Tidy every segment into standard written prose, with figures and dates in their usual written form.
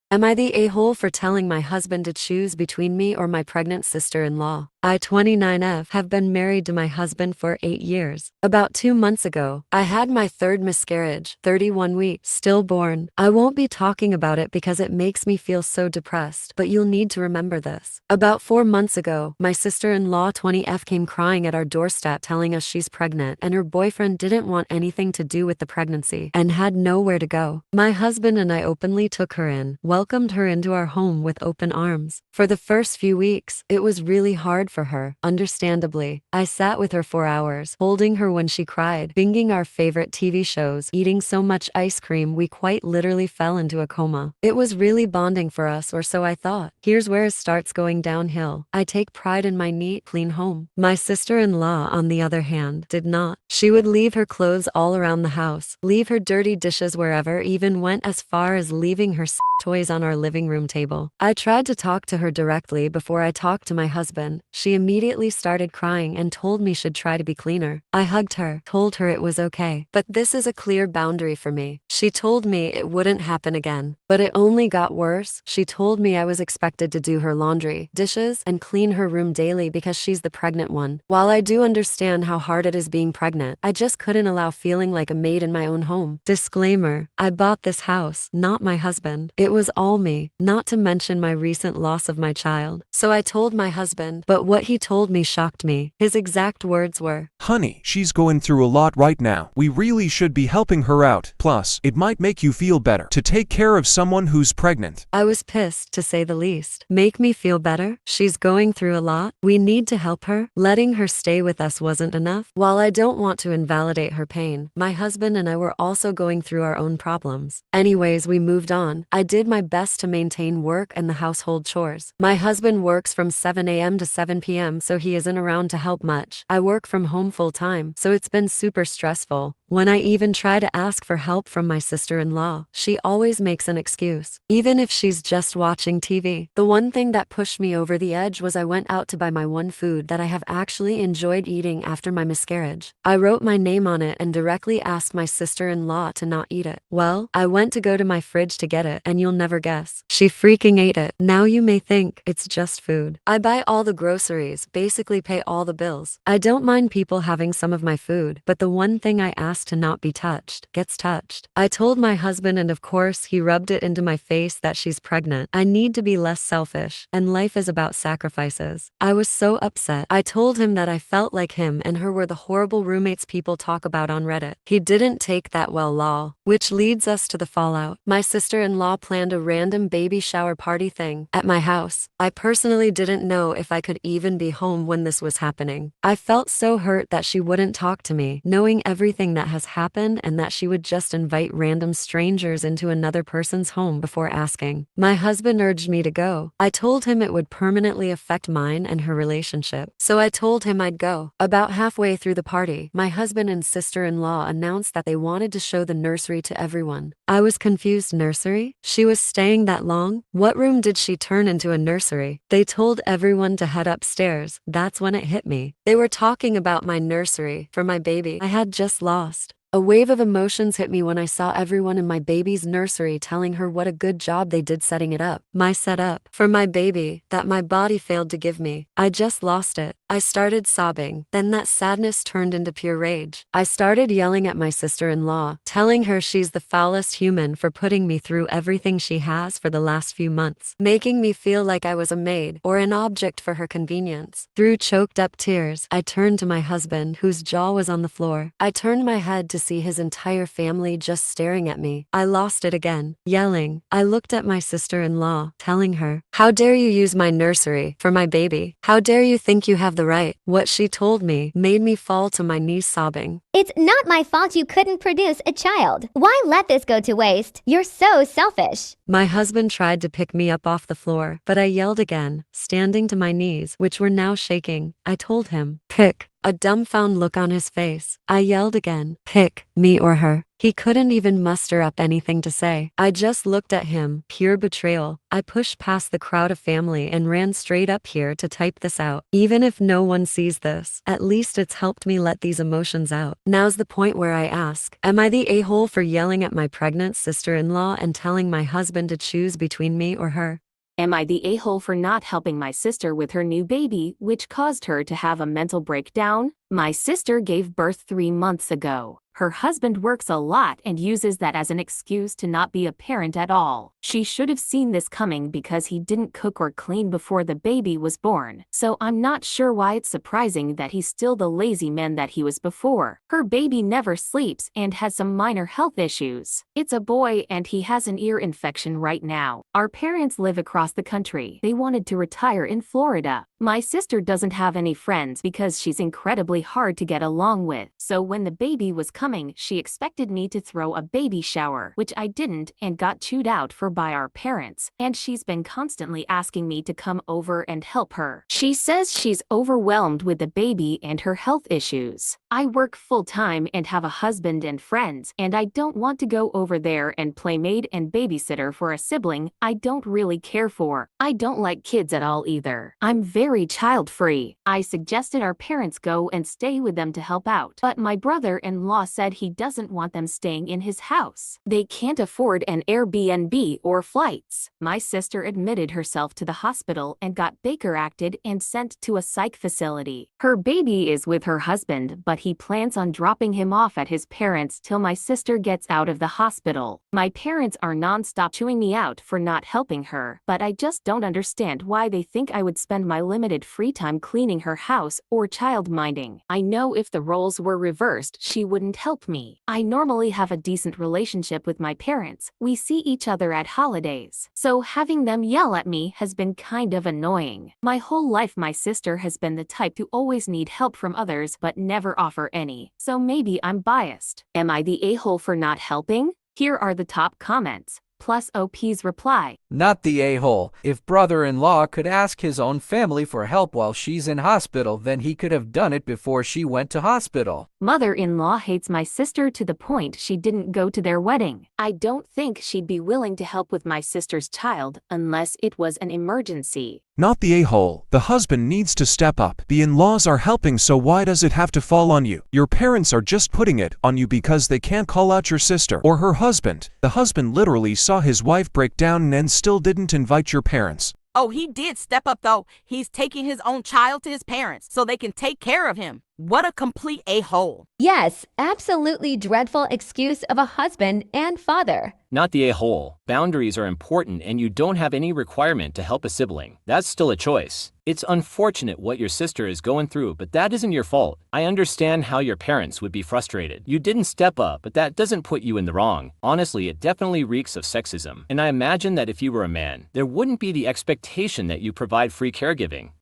Am I the a-hole for telling my husband to choose between me or my pregnant sister-in-law? I, 29F, have been married to my husband for 8 years. About 2 months ago, I had my third miscarriage, 31 weeks, stillborn. I won't be talking about it because it makes me feel so depressed, but you'll need to remember this. About 4 months ago, my sister-in-law, 20F, came crying at our doorstep telling us she's pregnant and her boyfriend didn't want anything to do with the pregnancy and had nowhere to go. My husband and I openly took her in, welcomed her into our home with open arms. For the first few weeks, it was really hard for her, understandably. I sat with her for hours, holding her when she cried, binging our favorite TV shows, eating so much ice cream we quite literally fell into a coma. It was really bonding for us, or so I thought. Here's where it starts going downhill. I take pride in my neat, clean home. My sister-in-law, on the other hand, did not. She would leave her clothes all around the house, leave her dirty dishes wherever, even went as far as leaving her toys on our living room table. I tried to talk to her directly before I talked to my husband. She immediately started crying and told me she'd try to be cleaner. I hugged her, told her it was okay. But this is a clear boundary for me. She told me it wouldn't happen again. But it only got worse. She told me I was expected to do her laundry, dishes, and clean her room daily because she's the pregnant one. While I do understand how hard it is being pregnant, I just couldn't allow feeling like a maid in my own home. Disclaimer: I bought this house, not my husband. It was all me, not to mention my recent loss of my child. So I told my husband, but what he told me shocked me. His exact words were, "Honey, she's going through a lot right now. We really should be helping her out. Plus, it might make you feel better to take care of someone who's pregnant." I was pissed, to say the least. Make me feel better? She's going through a lot. We need to help her. Letting her stay with us wasn't enough. While I don't want to invalidate her pain, my husband and I were also going through our own problems. Anyways, we moved on. I did my best to maintain work and the household chores. My husband works from 7 a.m. to 7 p.m., so he isn't around to help much. I work from home full time, so it's been super stressful. When I even try to ask for help from my sister-in-law, she always makes an excuse, even if she's just watching TV. The one thing that pushed me over the edge was I went out to buy my one food that I have actually enjoyed eating after my miscarriage. I wrote my name on it and directly asked my sister-in-law to not eat it. Well, I went to go to my fridge to get it, and you'll never guess. She freaking ate it. Now you may think it's just food. I buy all the groceries, basically pay all the bills. I don't mind people having some of my food, but the one thing I asked to not be touched gets touched. I told my husband, and of course he rubbed it into my face, that she's pregnant. I need to be less selfish, and life is about sacrifices. I was so upset. I told him that I felt like him and her were the horrible roommates people talk about on Reddit. He didn't take that well, lol. Which leads us to the fallout. My sister-in-law planned a random baby shower party thing at my house. I personally didn't know if I could even be home when this was happening. I felt so hurt that she wouldn't talk to me, knowing everything that has happened, and that she would just invite random strangers into another person's home before asking. My husband urged me to go. I told him it would permanently affect mine and her relationship, so I told him I'd go. About halfway through the party, my husband and sister-in-law announced that they wanted to show the nursery to everyone. I was confused. Nursery? She was staying that long? What room did she turn into a nursery? They told everyone to head upstairs. That's when it hit me. They were talking about my nursery for my baby I had just lost. A wave of emotions hit me when I saw everyone in my baby's nursery telling her what a good job they did setting it up. My setup for my baby that my body failed to give me. I just lost it. I started sobbing. Then that sadness turned into pure rage. I started yelling at my sister-in-law, telling her she's the foulest human for putting me through everything she has for the last few months, making me feel like I was a maid or an object for her convenience. Through choked up tears, I turned to my husband, whose jaw was on the floor. I turned my head to see his entire family just staring at me. I lost it again, yelling. I looked at my sister-in-law, telling her, "How dare you use my nursery for my baby? How dare you think you have the right?" What she told me made me fall to my knees sobbing. "It's not my fault you couldn't produce a child. Why let this go to waste? You're so selfish." My husband tried to pick me up off the floor, but I yelled again, standing to my knees, which were now shaking. I told him, "Pick." A dumbfound look on his face. I yelled again, "Pick me or her." He couldn't even muster up anything to say. I just looked at him, pure betrayal. I pushed past the crowd of family and ran straight up here to type this out. Even if no one sees this, at least it's helped me let these emotions out. Now's the point where I ask, am I the a-hole for yelling at my pregnant sister-in-law and telling my husband to choose between me or her? Am I the a-hole for not helping my sister with her new baby, which caused her to have a mental breakdown? My sister gave birth 3 months ago. Her husband works a lot and uses that as an excuse to not be a parent at all. She should have seen this coming because he didn't cook or clean before the baby was born. So I'm not sure why it's surprising that he's still the lazy man that he was before. Her baby never sleeps and has some minor health issues. It's a boy and he has an ear infection right now. Our parents live across the country. They wanted to retire in Florida. My sister doesn't have any friends because she's incredibly hard to get along with. So when the baby was coming, she expected me to throw a baby shower, which I didn't and got chewed out for by our parents, and she's been constantly asking me to come over and help her. She says she's overwhelmed with the baby and her health issues. I work full-time and have a husband and friends, and I don't want to go over there and play maid and babysitter for a sibling I don't really care for. I don't like kids at all either. I'm very child-free. I suggested our parents go and stay with them to help out, but my brother-in-law said he doesn't want them staying in his house. They can't afford an Airbnb or flights. My sister admitted herself to the hospital and got Baker acted and sent to a psych facility. Her baby is with her husband, but he plans on dropping him off at his parents' till my sister gets out of the hospital. My parents are non-stop chewing me out for not helping her, but I just don't understand why they think I would spend my limited free time cleaning her house or child minding. I know if the roles were reversed, she wouldn't help me. I normally have a decent relationship with my parents. We see each other at holidays. So having them yell at me has been kind of annoying. My whole life my sister has been the type to always need help from others but never offer any. So maybe I'm biased. Am I the a-hole for not helping? Here are the top comments. Plus OP's reply. Not the a-hole. If brother-in-law could ask his own family for help while she's in hospital, then he could have done it before she went to hospital. Mother-in-law hates my sister to the point she didn't go to their wedding. I don't think she'd be willing to help with my sister's child unless it was an emergency. Not the a-hole. The husband needs to step up. The in-laws are helping, so why does it have to fall on you? Your parents are just putting it on you because they can't call out your sister or her husband. The husband literally saw his wife break down and still didn't invite your parents. Oh, he did step up though. He's taking his own child to his parents so they can take care of him. What a complete a-hole. Yes, absolutely dreadful excuse of a husband and father. Not the a-hole. Boundaries are important and you don't have any requirement to help a sibling. That's still a choice. It's unfortunate what your sister is going through, but that isn't your fault. I understand how your parents would be frustrated. You didn't step up, but that doesn't put you in the wrong. Honestly, it definitely reeks of sexism. And I imagine that if you were a man, there wouldn't be the expectation that you provide free caregiving.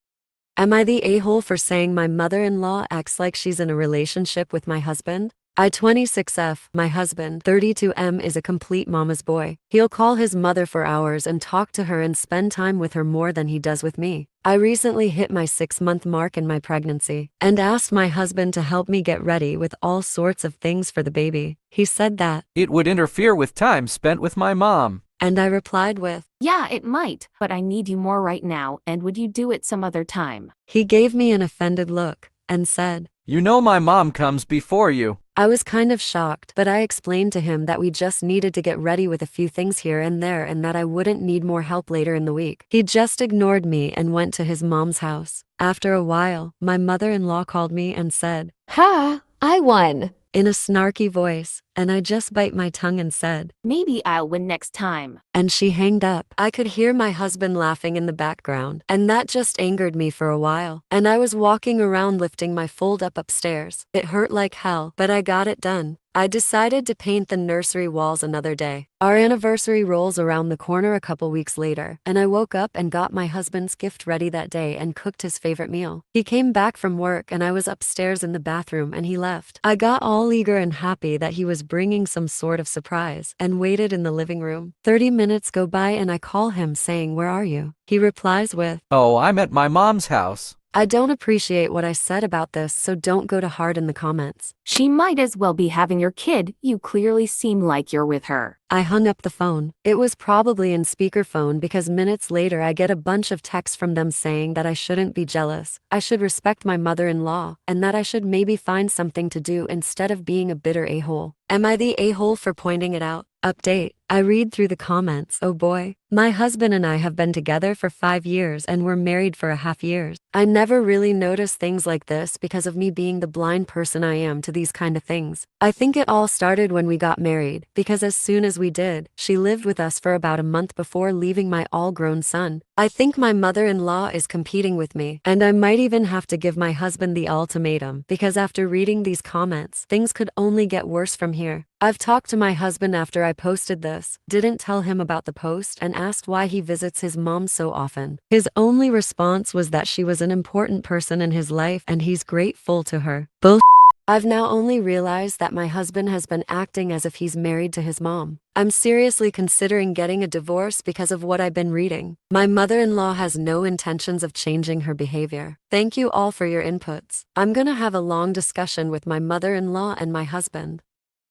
Am I the a-hole for saying my mother-in-law acts like she's in a relationship with my husband? I 26F, my husband, 32M, is a complete mama's boy. He'll call his mother for hours and talk to her and spend time with her more than he does with me. I recently hit my 6-month mark in my pregnancy and asked my husband to help me get ready with all sorts of things for the baby. He said that it would interfere with time spent with my mom. And I replied with, Yeah, it might, but I need you more right now, and would you do it some other time? He gave me an offended look and said, You know my mom comes before you. I was kind of shocked, but I explained to him that we just needed to get ready with a few things here and there and that I wouldn't need more help later in the week. He just ignored me and went to his mom's house. After a while, my mother-in-law called me and said, Ha! I won. in a snarky voice, and I just bite my tongue and said, Maybe I'll win next time. And she hanged up. I could hear my husband laughing in the background, and that just angered me for a while. And I was walking around lifting my fold up upstairs. It hurt like hell, but I got it done. I decided to paint the nursery walls another day. Our anniversary rolls around the corner a couple weeks later, and I woke up and got my husband's gift ready that day and cooked his favorite meal. He came back from work and I was upstairs in the bathroom and he left. I got all eager and happy that he was bringing some sort of surprise and waited in the living room. 30 minutes go by and I call him saying, Where are you? He replies with, Oh, I'm at my mom's house. I don't appreciate what I said about this, so don't go to hard in the comments. She might as well be having your kid, you clearly seem like you're with her. I hung up the phone. It was probably in speakerphone because minutes later I get a bunch of texts from them saying that I shouldn't be jealous, I should respect my mother-in-law, and that I should maybe find something to do instead of being a bitter a-hole. Am I the a-hole for pointing it out? Update. I read through the comments. Oh boy. My husband and I have been together for 5 years and we're married for a half years. I never really noticed things like this because of me being the blind person I am to these kind of things. I think it all started when we got married, because as soon as we did, she lived with us for about a month before leaving my all-grown son. I think my mother-in-law is competing with me, and I might even have to give my husband the ultimatum, because after reading these comments, things could only get worse from here. I've talked to my husband after I posted this, didn't tell him about the post, and asked why he visits his mom so often. His only response was that she was an important person in his life and he's grateful to her. Bull. I've now only realized that my husband has been acting as if he's married to his mom. I'm seriously considering getting a divorce because of what I've been reading. My mother-in-law has no intentions of changing her behavior. Thank you all for your inputs. I'm gonna have a long discussion with my mother-in-law and my husband.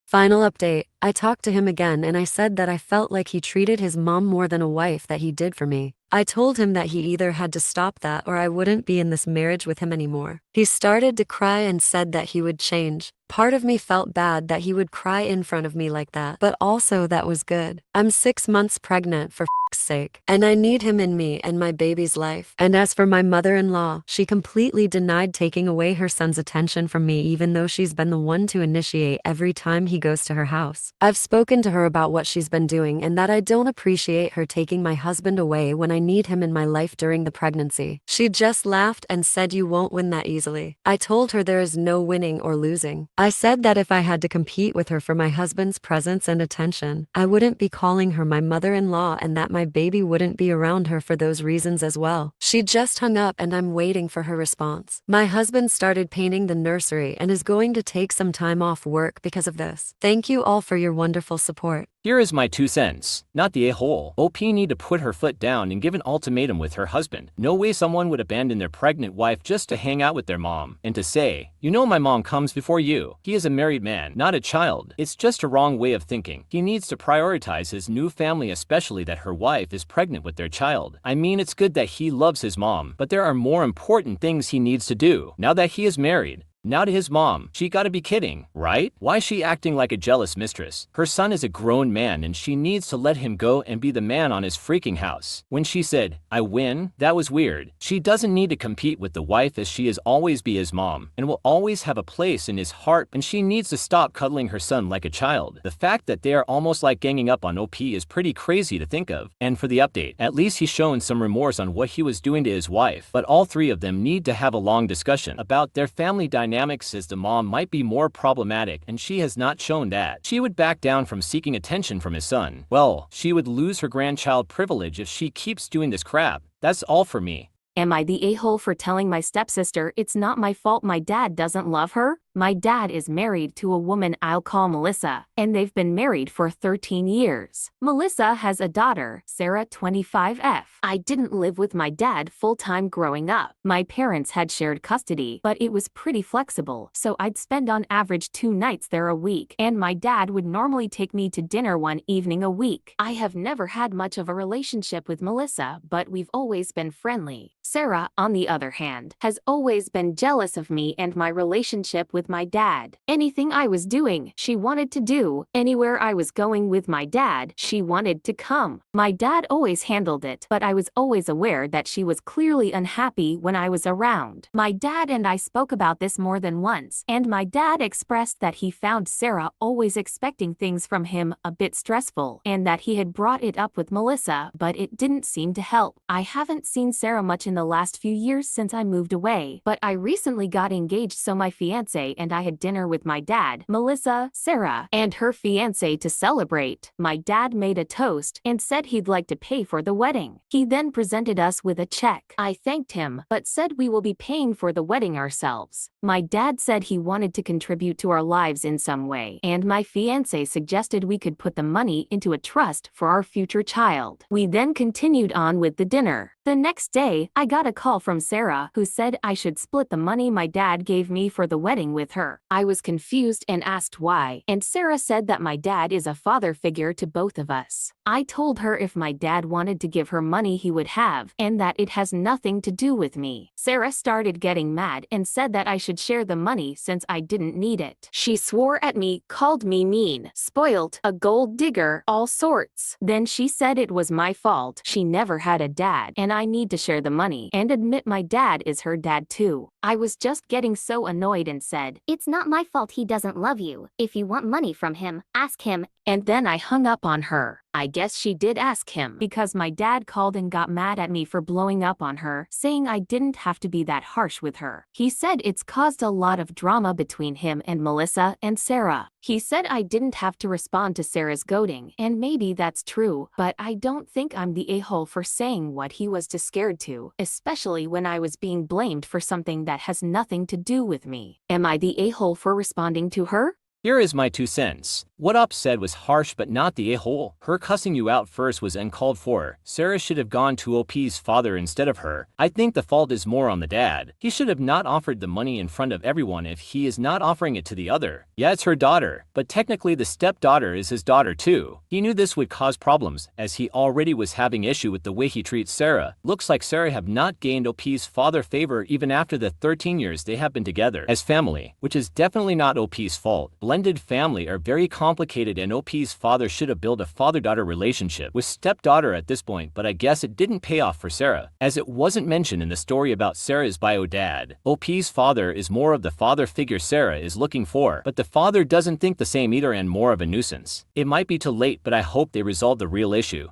Final update. I talked to him again and I said that I felt like he treated his mom more than a wife that he did for me. I told him that he either had to stop that or I wouldn't be in this marriage with him anymore. He started to cry and said that he would change. Part of me felt bad that he would cry in front of me like that, but also that was good. I'm 6 months pregnant for f***'s sake, and I need him in me and my baby's life. And as for my mother-in-law, she completely denied taking away her son's attention from me even though she's been the one to initiate every time he goes to her house. I've spoken to her about what she's been doing and that I don't appreciate her taking my husband away when I need him in my life during the pregnancy. She just laughed and said you won't win that easily. I told her there is no winning or losing. I said that if I had to compete with her for my husband's presence and attention, I wouldn't be calling her my mother-in-law and that my baby wouldn't be around her for those reasons as well. She just hung up and I'm waiting for her response. My husband started painting the nursery and is going to take some time off work because of this. Thank you all for your wonderful support. Here is my 2 cents. Not the a-hole. OP need to put her foot down and give an ultimatum with her husband. No way someone would abandon their pregnant wife just to hang out with their mom. And to say, you know my mom comes before you. He is a married man, not a child. It's just a wrong way of thinking. He needs to prioritize his new family, especially that her wife is pregnant with their child. I mean, it's good that he loves his mom, but there are more important things he needs to do now that he is married. Now to his mom, she gotta be kidding, right? Why is she acting like a jealous mistress? Her son is a grown man and she needs to let him go and be the man on his freaking house. When she said, I win, that was weird. She doesn't need to compete with the wife as she is always be his mom and will always have a place in his heart, and she needs to stop cuddling her son like a child. The fact that they are almost like ganging up on OP is pretty crazy to think of. And for the update, at least he's shown some remorse on what he was doing to his wife, but all 3 of them need to have a long discussion about their family dynamics, as the mom might be more problematic and she has not shown that she would back down from seeking attention from his son. Well, she would lose her grandchild privilege if she keeps doing this crap. That's all for me. Am I the a-hole for telling my stepsister it's not my fault my dad doesn't love her? My dad is married to a woman I'll call Melissa, and they've been married for 13 years. Melissa has a daughter, Sarah 25F. I didn't live with my dad full-time growing up. My parents had shared custody, but it was pretty flexible, so I'd spend on average 2 nights there a week, and my dad would normally take me to dinner one evening a week. I have never had much of a relationship with Melissa, but we've always been friendly. Sarah, on the other hand, has always been jealous of me and my relationship with my dad. Anything I was doing, she wanted to do. Anywhere I was going with my dad, she wanted to come. My dad always handled it, but I was always aware that she was clearly unhappy when I was around. My dad and I spoke about this more than once, and my dad expressed that he found Sarah always expecting things from him a bit stressful, and that he had brought it up with Melissa, but it didn't seem to help. I haven't seen Sarah much in the last few years since I moved away, but I recently got engaged, so my fiancé and I had dinner with my dad, Melissa, Sarah, and her fiancé to celebrate. My dad made a toast and said he'd like to pay for the wedding. He then presented us with a check. I thanked him, but said we will be paying for the wedding ourselves. My dad said he wanted to contribute to our lives in some way, and my fiancé suggested we could put the money into a trust for our future child. We then continued on with the dinner. The next day, I got a call from Sarah, who said I should split the money my dad gave me for the wedding with her. I was confused and asked why, and Sarah said that my dad is a father figure to both of us. I told her if my dad wanted to give her money he would have, and that it has nothing to do with me. Sarah started getting mad and said that I should share the money since I didn't need it. She swore at me, called me mean, spoiled, a gold digger, all sorts. Then she said it was my fault. She never had a dad, and I need to share the money and admit my dad is her dad too. I was just getting so annoyed and said, It's not my fault he doesn't love you. If you want money from him, ask him. and then I hung up on her. I guess she did ask him because my dad called and got mad at me for blowing up on her, saying I didn't have to be that harsh with her. He said it's caused a lot of drama between him and Melissa and Sarah. He said I didn't have to respond to Sarah's goading, and maybe that's true, but I don't think I'm the a-hole for saying what he was too scared to, especially when I was being blamed for something that has nothing to do with me. Am I the a-hole for responding to her? Here is my 2 cents. What Up said was harsh but not the a-hole. Her cussing you out first was uncalled for. Sarah should have gone to OP's father instead of her. I think the fault is more on the dad. He should have not offered the money in front of everyone if he is not offering it to the other. Yeah, it's her daughter, but technically the stepdaughter is his daughter too. He knew this would cause problems as he already was having issue with the way he treats Sarah. Looks like Sarah have not gained OP's father favor even after the 13 years they have been together as family, which is definitely not OP's fault. Blended family are very complicated and OP's father should have built a father-daughter relationship with stepdaughter at this point, but I guess it didn't pay off for Sarah, as it wasn't mentioned in the story about Sarah's bio dad. OP's father is more of the father figure Sarah is looking for, but the father doesn't think the same either and more of a nuisance. It might be too late, but I hope they resolve the real issue.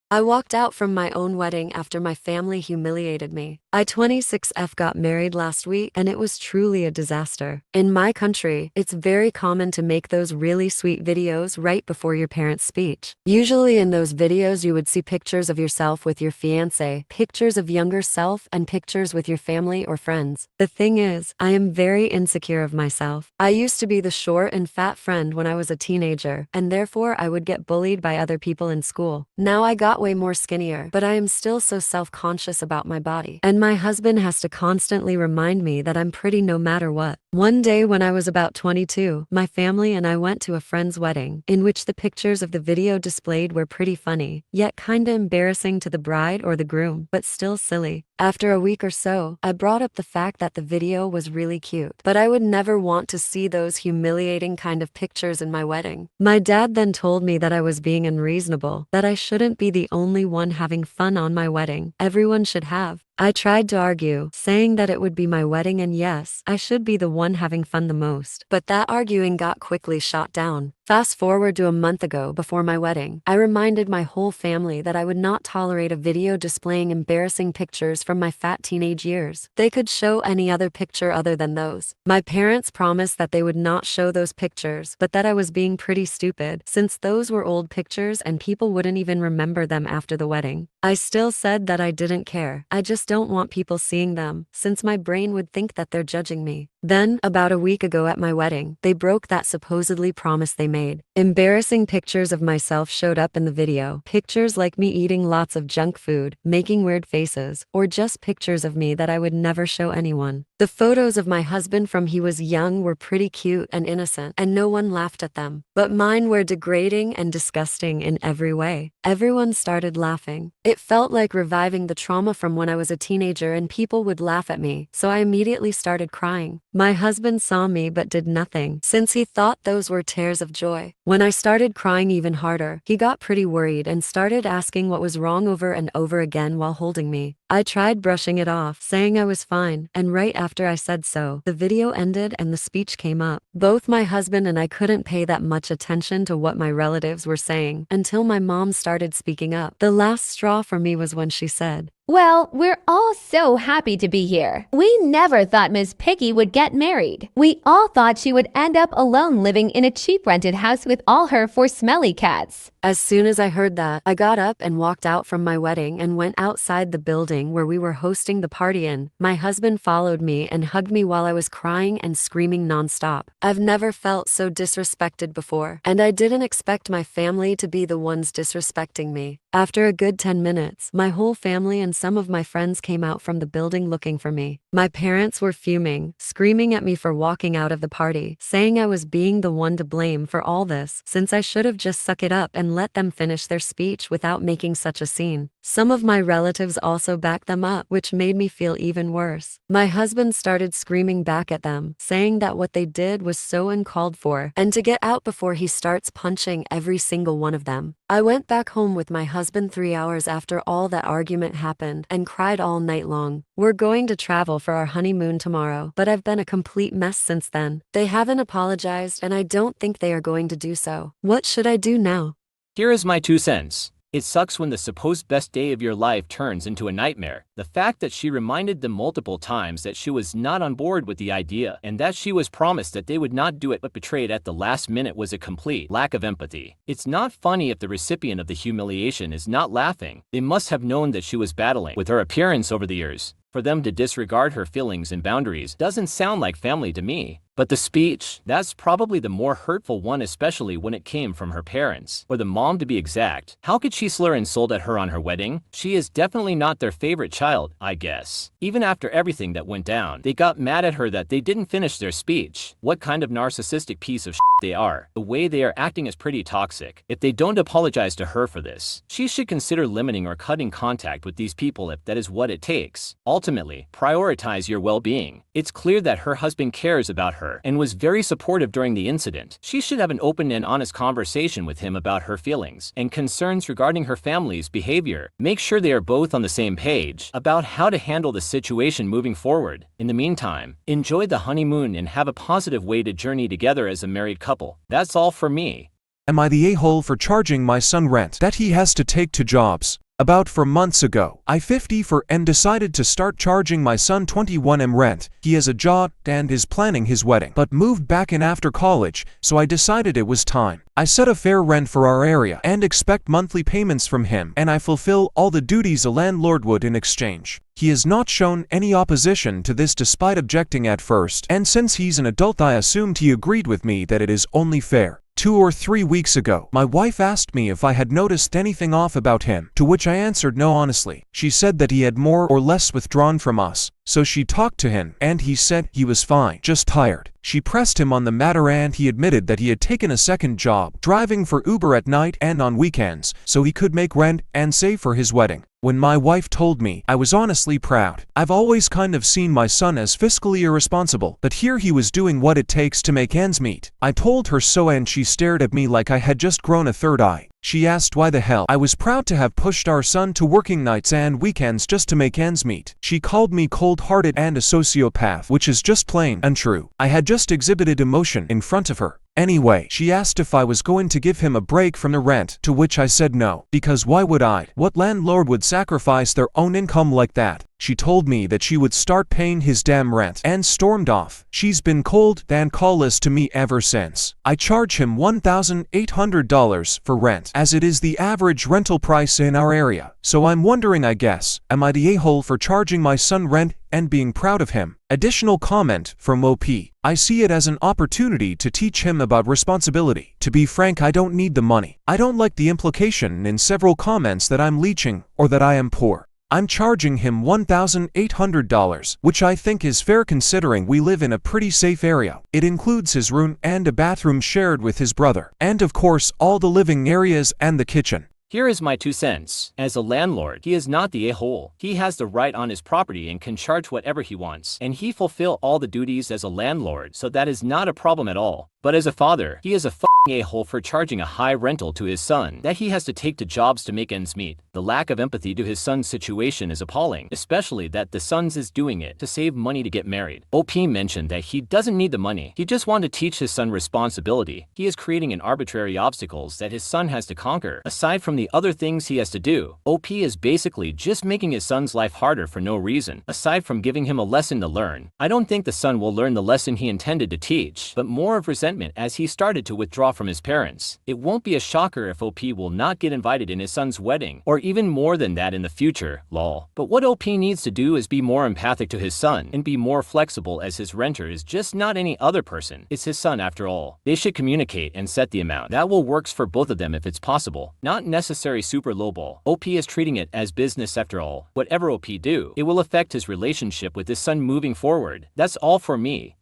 I walked out from my own wedding after my family humiliated me. I 26F got married last week and it was truly a disaster. In my country, it's very common to make those really sweet videos right before your parents' speech. Usually in those videos you would see pictures of yourself with your fiancé, pictures of younger self, and pictures with your family or friends. The thing is, I am very insecure of myself. I used to be the short and fat friend when I was a teenager, and therefore I would get bullied by other people in school. Now I got way more skinnier, but I am still so self-conscious about my body. And my husband has to constantly remind me that I'm pretty no matter what. One day when I was about 22, my family and I went to a friend's wedding, in which the pictures of the video displayed were pretty funny, yet kinda embarrassing to the bride or the groom, but still silly. After a week or so, I brought up the fact that the video was really cute, but I would never want to see those humiliating kind of pictures in my wedding. My dad then told me that I was being unreasonable, that I shouldn't be the only one having fun on my wedding. Everyone should have. I tried to argue, saying that it would be my wedding and yes, I should be the one having fun the most. But that arguing got quickly shot down. Fast forward to a month ago before my wedding, I reminded my whole family that I would not tolerate a video displaying embarrassing pictures from my fat teenage years. They could show any other picture other than those. My parents promised that they would not show those pictures, but that I was being pretty stupid, since those were old pictures and people wouldn't even remember them after the wedding. I still said that I didn't care. I just don't want people seeing them, since my brain would think that they're judging me. Then, about a week ago at my wedding, they broke that supposedly promise they made. Embarrassing pictures of myself showed up in the video. Pictures like me eating lots of junk food, making weird faces, or just pictures of me that I would never show anyone. The photos of my husband from he was young were pretty cute and innocent, and no one laughed at them. But mine were degrading and disgusting in every way. Everyone started laughing. It felt like reviving the trauma from when I was a teenager and people would laugh at me, so I immediately started crying. My husband saw me but did nothing, since he thought those were tears of joy. When I started crying even harder, he got pretty worried and started asking what was wrong over and over again while holding me. I tried brushing it off, saying I was fine, and right after I said so, the video ended and the speech came up. Both my husband and I couldn't pay that much attention to what my relatives were saying until my mom started speaking up. The last straw for me was when she said, "Well, we're all so happy to be here. We never thought Miss Piggy would get married. We all thought she would end up alone living in a cheap rented house with all her four smelly cats." As soon as I heard that, I got up and walked out from my wedding and went outside the building where we were hosting the party in. My husband followed me and hugged me while I was crying and screaming nonstop. I've never felt so disrespected before, and I didn't expect my family to be the ones disrespecting me. After a good 10 minutes, my whole family and some of my friends came out from the building looking for me. My parents were fuming, screaming at me for walking out of the party, saying I was being the one to blame for all this, since I should have just suck it up and let them finish their speech without making such a scene. Some of my relatives also backed them up, which made me feel even worse. My husband started screaming back at them, saying that what they did was so uncalled for, and to get out before he starts punching every single one of them. I went back home with my husband 3 hours after all that argument happened and cried all night long. We're going to travel for our honeymoon tomorrow, but I've been a complete mess since then. They haven't apologized, and I don't think they are going to do so. What should I do now? Here is my 2 cents. It sucks when the supposed best day of your life turns into a nightmare. The fact that she reminded them multiple times that she was not on board with the idea and that she was promised that they would not do it but betrayed at the last minute was a complete lack of empathy. It's not funny if the recipient of the humiliation is not laughing. They must have known that she was battling with her appearance over the years. For them to disregard her feelings and boundaries doesn't sound like family to me. But the speech, that's probably the more hurtful one, especially when it came from her parents, or the mom to be exact. How could she slur insult at her on her wedding? She is definitely not their favorite child, I guess. Even after everything that went down, they got mad at her that they didn't finish their speech. What kind of narcissistic piece of shit they are. The way they are acting is pretty toxic. If they don't apologize to her for this, she should consider limiting or cutting contact with these people if that is what it takes. Ultimately, prioritize your well-being. It's clear that her husband cares about her and was very supportive during the incident. She should have an open and honest conversation with him about her feelings and concerns regarding her family's behavior. Make sure they are both on the same page about how to handle the situation moving forward. In the meantime, enjoy the honeymoon and have a positive way to journey together as a married couple. That's all for me. Am I the a-hole for charging my son rent that he has to take to jobs? About 4 months ago, I 54 and decided to start charging my son 21 rent. He has a job and is planning his wedding, but moved back in after college, so I decided it was time. I set a fair rent for our area and expect monthly payments from him, and I fulfill all the duties a landlord would in exchange. He has not shown any opposition to this despite objecting at first, and since he's an adult I assumed he agreed with me that it is only fair. 2 or 3 weeks ago, my wife asked me if I had noticed anything off about him, to which I answered no honestly. She said that he had more or less withdrawn from us, so she talked to him, and he said he was fine, just tired. She pressed him on the matter and he admitted that he had taken a second job, driving for Uber at night and on weekends, so he could make rent and save for his wedding. When my wife told me, I was honestly proud. I've always kind of seen my son as fiscally irresponsible, but here he was doing what it takes to make ends meet. I told her so and she stared at me like I had just grown a third eye. She asked why the hell I was proud to have pushed our son to working nights and weekends just to make ends meet. She called me cold-hearted and a sociopath, which is just plain untrue. I had just exhibited emotion in front of her. Anyway, she asked if I was going to give him a break from the rent, to which I said no, because why would I? What landlord would sacrifice their own income like that? She told me that she would start paying his damn rent and stormed off. She's been cold and callless to me ever since. I charge him $1,800 for rent, as it is the average rental price in our area. So I'm wondering, I guess, am I the a-hole for charging my son rent and being proud of him? Additional comment from OP. I see it as an opportunity to teach him about responsibility. To be frank, I don't need the money. I don't like the implication in several comments that I'm leeching or that I am poor. I'm charging him $1,800, which I think is fair considering we live in a pretty safe area. It includes his room and a bathroom shared with his brother, and of course all the living areas and the kitchen. Here is my 2 cents. As a landlord, he is not the a-hole. He has the right on his property and can charge whatever he wants, and he fulfill all the duties as a landlord, so that is not a problem at all. But as a father, he is a a-hole for charging a high rental to his son that he has to take to jobs to make ends meet. The lack of empathy to his son's situation is appalling, especially that the son's is doing it to save money to get married. OP mentioned that he doesn't need the money. He just wanted to teach his son responsibility. He is creating an arbitrary obstacles that his son has to conquer. Aside from the other things he has to do, OP is basically just making his son's life harder for no reason, aside from giving him a lesson to learn. I don't think the son will learn the lesson he intended to teach, but more of resentment resentment as he started to withdraw from his parents. It won't be a shocker if OP will not get invited in his son's wedding, or even more than that in the future, lol. But what OP needs to do is be more empathic to his son and be more flexible, as his renter is just not any other person. It's his son after all. They should communicate and set the amount that will works for both of them if it's possible, not necessary super lowball. OP is treating it as business after all. Whatever OP do, it will affect his relationship with his son moving forward. That's all for me.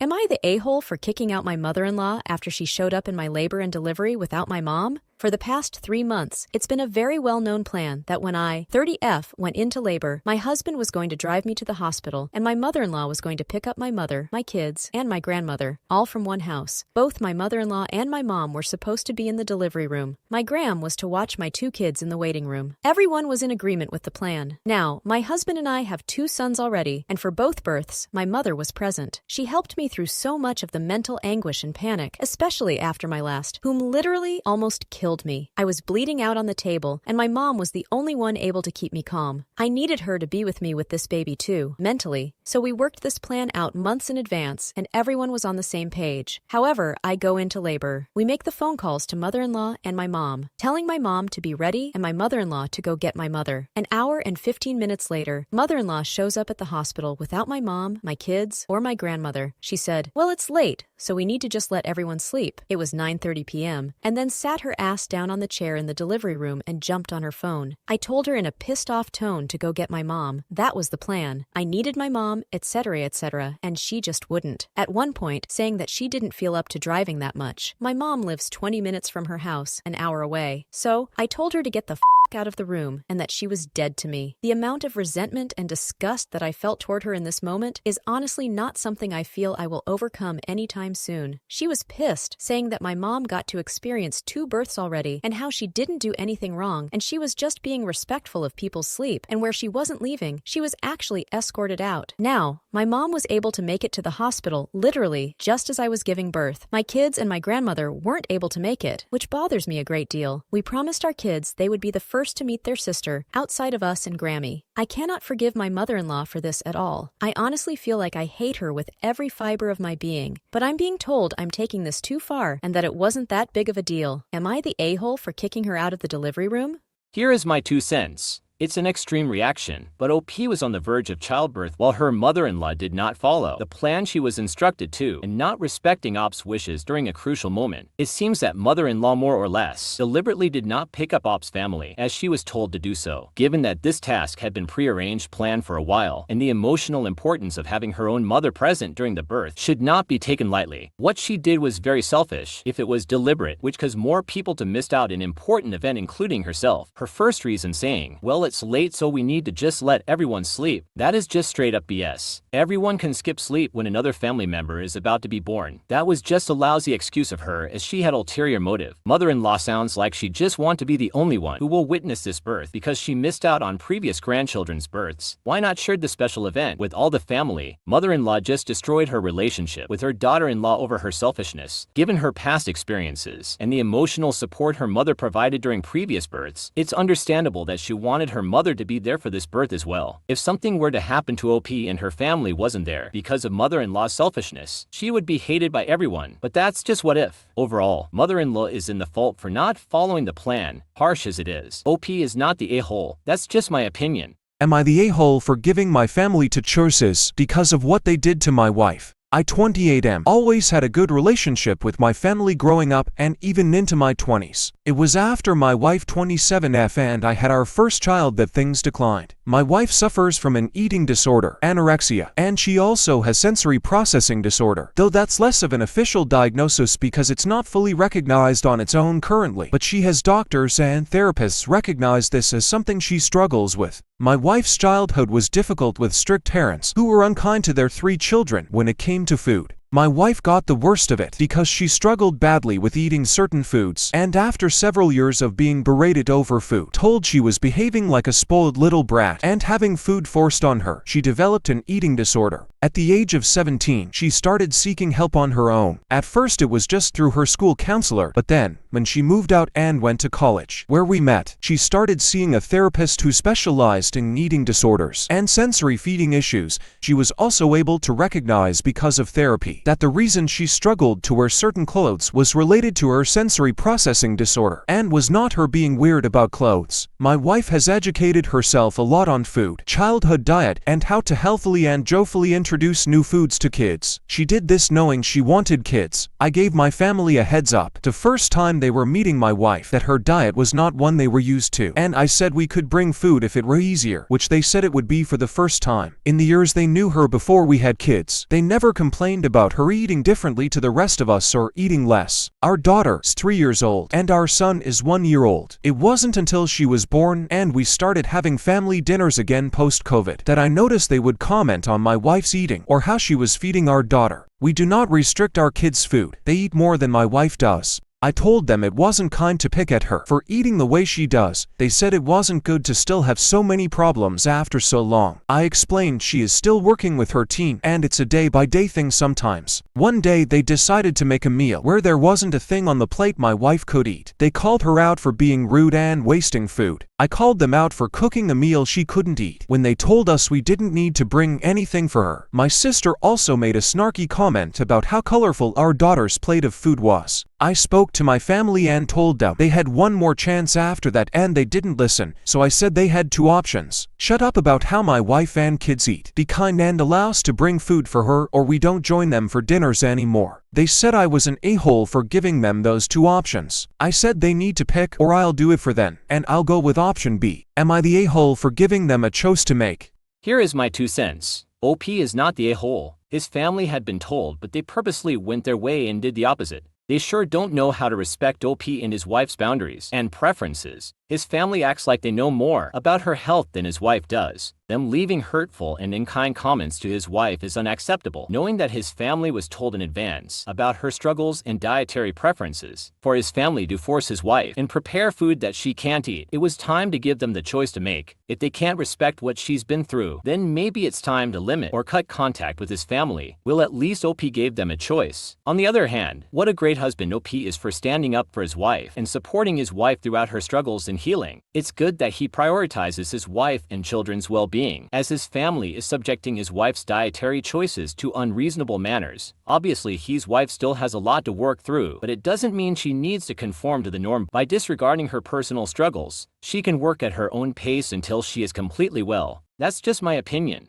Am I the a-hole for kicking out my mother-in-law after she showed up in my labor and delivery without my mom? For the past 3 months, it's been a very well-known plan that when I, 30F, went into labor, my husband was going to drive me to the hospital, and my mother-in-law was going to pick up my mother, my kids, and my grandmother, all from one house. Both my mother-in-law and my mom were supposed to be in the delivery room. My gram was to watch my 2 kids in the waiting room. Everyone was in agreement with the plan. Now, my husband and I have 2 sons already, and for both births, my mother was present. She helped me through so much of the mental anguish and panic, especially after my last, whom literally almost killed me. I was bleeding out on the table, and my mom was the only one able to keep me calm. I needed her to be with me with this baby too, mentally, so we worked this plan out months in advance, and everyone was on the same page. However, I go into labor. We make the phone calls to mother-in-law and my mom, telling my mom to be ready and my mother-in-law to go get my mother. An hour and 15 minutes later, mother-in-law shows up at the hospital without my mom, my kids, or my grandmother. She said, "Well, it's late, so we need to just let everyone sleep." It was 9:30 p.m., and then sat her ass down on the chair in the delivery room and jumped on her phone. I told her in a pissed-off tone to go get my mom. That was the plan. I needed my mom, etc., and she just wouldn't. At one point, saying that she didn't feel up to driving that much. My mom lives 20 minutes from her house, an hour away. So, I told her to get the out of the room and that she was dead to me. The amount of resentment and disgust that I felt toward her in this moment is honestly not something I feel I will overcome anytime soon. She was pissed, saying that my mom got to experience 2 births already and how she didn't do anything wrong and she was just being respectful of people's sleep, and where she wasn't leaving, she was actually escorted out. Now, my mom was able to make it to the hospital literally just as I was giving birth. My kids and my grandmother weren't able to make it, which bothers me a great deal. We promised our kids they would be the first to meet their sister outside of us and Grammy. I cannot forgive my mother-in-law for this at all. I honestly feel like I hate her with every fiber of my being, but I'm being told I'm taking this too far and that it wasn't that big of a deal. Am I the a-hole for kicking her out of the delivery room? Here is my 2 cents. It's an extreme reaction, but OP was on the verge of childbirth while her mother-in-law did not follow the plan she was instructed to and not respecting OP's wishes during a crucial moment. It seems that mother-in-law more or less deliberately did not pick up OP's family as she was told to do so, given that this task had been prearranged planned for a while, and the emotional importance of having her own mother present during the birth should not be taken lightly. What she did was very selfish if it was deliberate, which caused more people to miss out an important event, including herself. Her first reason saying, "Well, it's late, so we need to just let everyone sleep." That is just straight up BS. Everyone can skip sleep when another family member is about to be born. That was just a lousy excuse of her, as she had ulterior motive. Mother-in-law sounds like she just want to be the only one who will witness this birth because she missed out on previous grandchildren's births. Why not share the special event with all the family? Mother-in-law just destroyed her relationship with her daughter-in-law over her selfishness. Given her past experiences and the emotional support her mother provided during previous births, it's understandable that she wanted her mother to be there for this birth as well. If something were to happen to OP and her family wasn't there because of mother-in-law's selfishness, she would be hated by everyone. But that's just what if. Overall, mother-in-law is in the fault for not following the plan, harsh as it is. OP is not the a-hole. That's just my opinion. Am I the a-hole for giving my family to choices because of what they did to my wife? I 28M always had a good relationship with my family growing up and even into my 20s. It was after my wife 27F and I had our first child that things declined. My wife suffers from an eating disorder, anorexia, and she also has sensory processing disorder, though that's less of an official diagnosis because it's not fully recognized on its own currently, but she has doctors and therapists recognize this as something she struggles with. My wife's childhood was difficult with strict parents who were unkind to their 3 children when it came to food. My wife got the worst of it because she struggled badly with eating certain foods, and after several years of being berated over food, told she was behaving like a spoiled little brat and having food forced on her, she developed an eating disorder. At the age of 17, she started seeking help on her own. At first it was just through her school counselor, but then, when she moved out and went to college, where we met, she started seeing a therapist who specialized in eating disorders and sensory feeding issues. She was also able to recognize, because of therapy, that the reason she struggled to wear certain clothes was related to her sensory processing disorder and was not her being weird about clothes. My wife has educated herself a lot on food, childhood diet, and how to healthily and joyfully introduce new foods to kids. She did this knowing she wanted kids. I gave my family a heads up the first time they were meeting my wife that her diet was not one they were used to, and I said we could bring food if it were easier, which they said it would be for the first time. In the years they knew her before we had kids, they never complained about her eating differently to the rest of us or eating less. Our daughter is 3 years old and our son is 1 year old. It wasn't until she was born and we started having family dinners again post-COVID that I noticed they would comment on my wife's eating or how she was feeding our daughter. We do not restrict our kids' food. They eat more than my wife does. I told them it wasn't kind to pick at her for eating the way she does. They said it wasn't good to still have so many problems after so long. I explained she is still working with her teen and it's a day-by-day thing sometimes. One day they decided to make a meal where there wasn't a thing on the plate my wife could eat. They called her out for being rude and wasting food. I called them out for cooking a meal she couldn't eat when they told us we didn't need to bring anything for her. My sister also made a snarky comment about how colorful our daughter's plate of food was. I spoke to my family and told them they had one more chance after that and they didn't listen, so I said they had two options. Shut up about how my wife and kids eat. Be kind and allow us to bring food for her or we don't join them for dinners anymore. They said I was an a-hole for giving them those two options. I said they need to pick or I'll do it for them, and I'll go with option B. Am I the a-hole for giving them a choice to make? Here is my 2 cents. OP is not the a-hole. His family had been told, but they purposely went their way and did the opposite. They sure don't know how to respect OP and his wife's boundaries and preferences. His family acts like they know more about her health than his wife does. Them leaving hurtful and unkind comments to his wife is unacceptable, knowing that his family was told in advance about her struggles and dietary preferences. For his family to force his wife and prepare food that she can't eat, it was time to give them the choice to make. If they can't respect what she's been through, then maybe it's time to limit or cut contact with his family. Well, at least OP gave them a choice. On the other hand, what a great husband OP is for standing up for his wife and supporting his wife throughout her struggles and healing. It's good that he prioritizes his wife and children's well-being, as his family is subjecting his wife's dietary choices to unreasonable manners. Obviously, his wife still has a lot to work through, but it doesn't mean she needs to conform to the norm by disregarding her personal struggles. She can work at her own pace until she is completely well. That's just my opinion.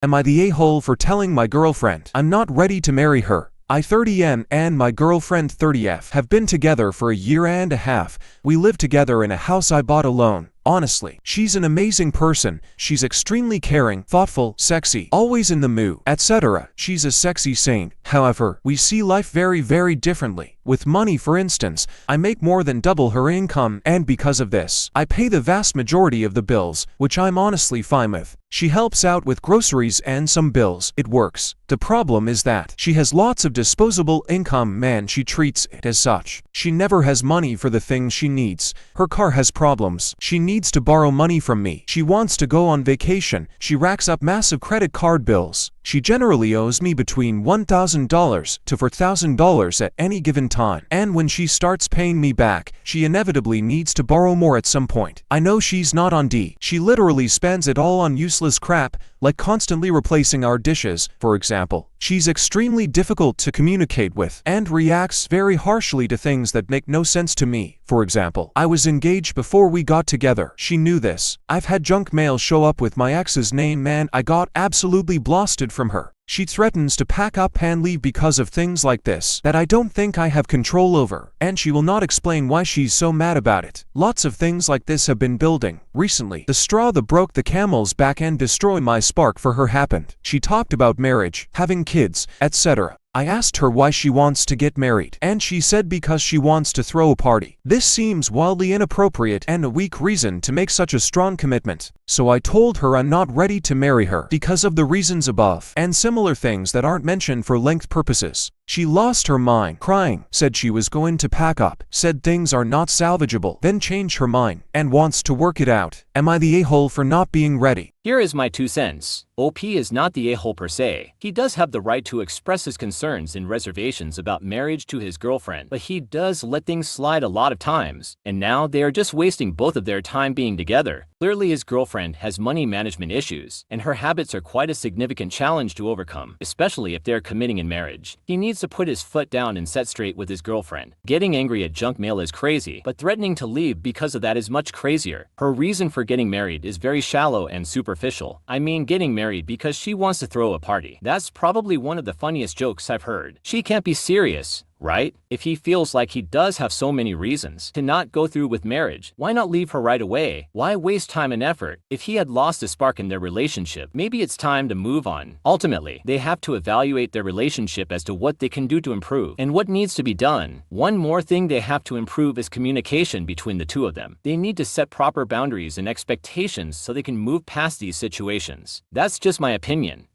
Am I the a-hole for telling my girlfriend I'm not ready to marry her? I 30N and my girlfriend 30F have been together for a year and a half. We live together in a house I bought alone. Honestly, she's an amazing person. She's extremely caring, thoughtful, sexy, always in the mood, etc. She's a sexy saint. However, we see life very differently. With money, for instance, I make more than double her income, and because of this, I pay the vast majority of the bills, which I'm honestly fine with. She helps out with groceries and some bills. It works. The problem is that she has lots of disposable income and she treats it as such. She never has money for the things she needs. Her car has problems. She needs to borrow money from me. She wants to go on vacation. She racks up massive credit card bills. She generally owes me between $1,000 to $4,000 at any given time. And when she starts paying me back, she inevitably needs to borrow more at some point. I know she's not on D. She literally spends it all on useless crap, like constantly replacing our dishes, for example. She's extremely difficult to communicate with and reacts very harshly to things that make no sense to me. For example, I was engaged before we got together. She knew this. I've had junk mail show up with my ex's name and I got absolutely blasted from her. She threatens to pack up and leave because of things like this that I don't think I have control over, and she will not explain why she's so mad about it. Lots of things like this have been building. Recently, the straw that broke the camel's back and destroyed my spark for her happened. She talked about marriage, having kids, etc. I asked her why she wants to get married, and she said because she wants to throw a party. This seems wildly inappropriate and a weak reason to make such a strong commitment. So I told her I'm not ready to marry her because of the reasons above and similar things that aren't mentioned for length purposes. She lost her mind, crying, said she was going to pack up, said things are not salvageable, then changed her mind, and wants to work it out. Am I the a-hole for not being ready? Here is my 2 cents. OP is not the a-hole per se. He does have the right to express his concerns and reservations about marriage to his girlfriend, but he does let things slide a lot of times, and now they are just wasting both of their time being together. Clearly his girlfriend has money management issues, and her habits are quite a significant challenge to overcome, especially if they're committing in marriage. He needs to put his foot down and set straight with his girlfriend. Getting angry at junk mail is crazy, but threatening to leave because of that is much crazier. Her reason for getting married is very shallow and superficial. I mean, getting married because she wants to throw a party. That's probably one of the funniest jokes I've heard. She can't be serious, right? If he feels like he does have so many reasons to not go through with marriage, why not leave her right away? Why waste time and effort? If he had lost a spark in their relationship, maybe it's time to move on. Ultimately, they have to evaluate their relationship as to what they can do to improve and what needs to be done. One more thing they have to improve is communication between the two of them. They need to set proper boundaries and expectations so they can move past these situations. That's just my opinion.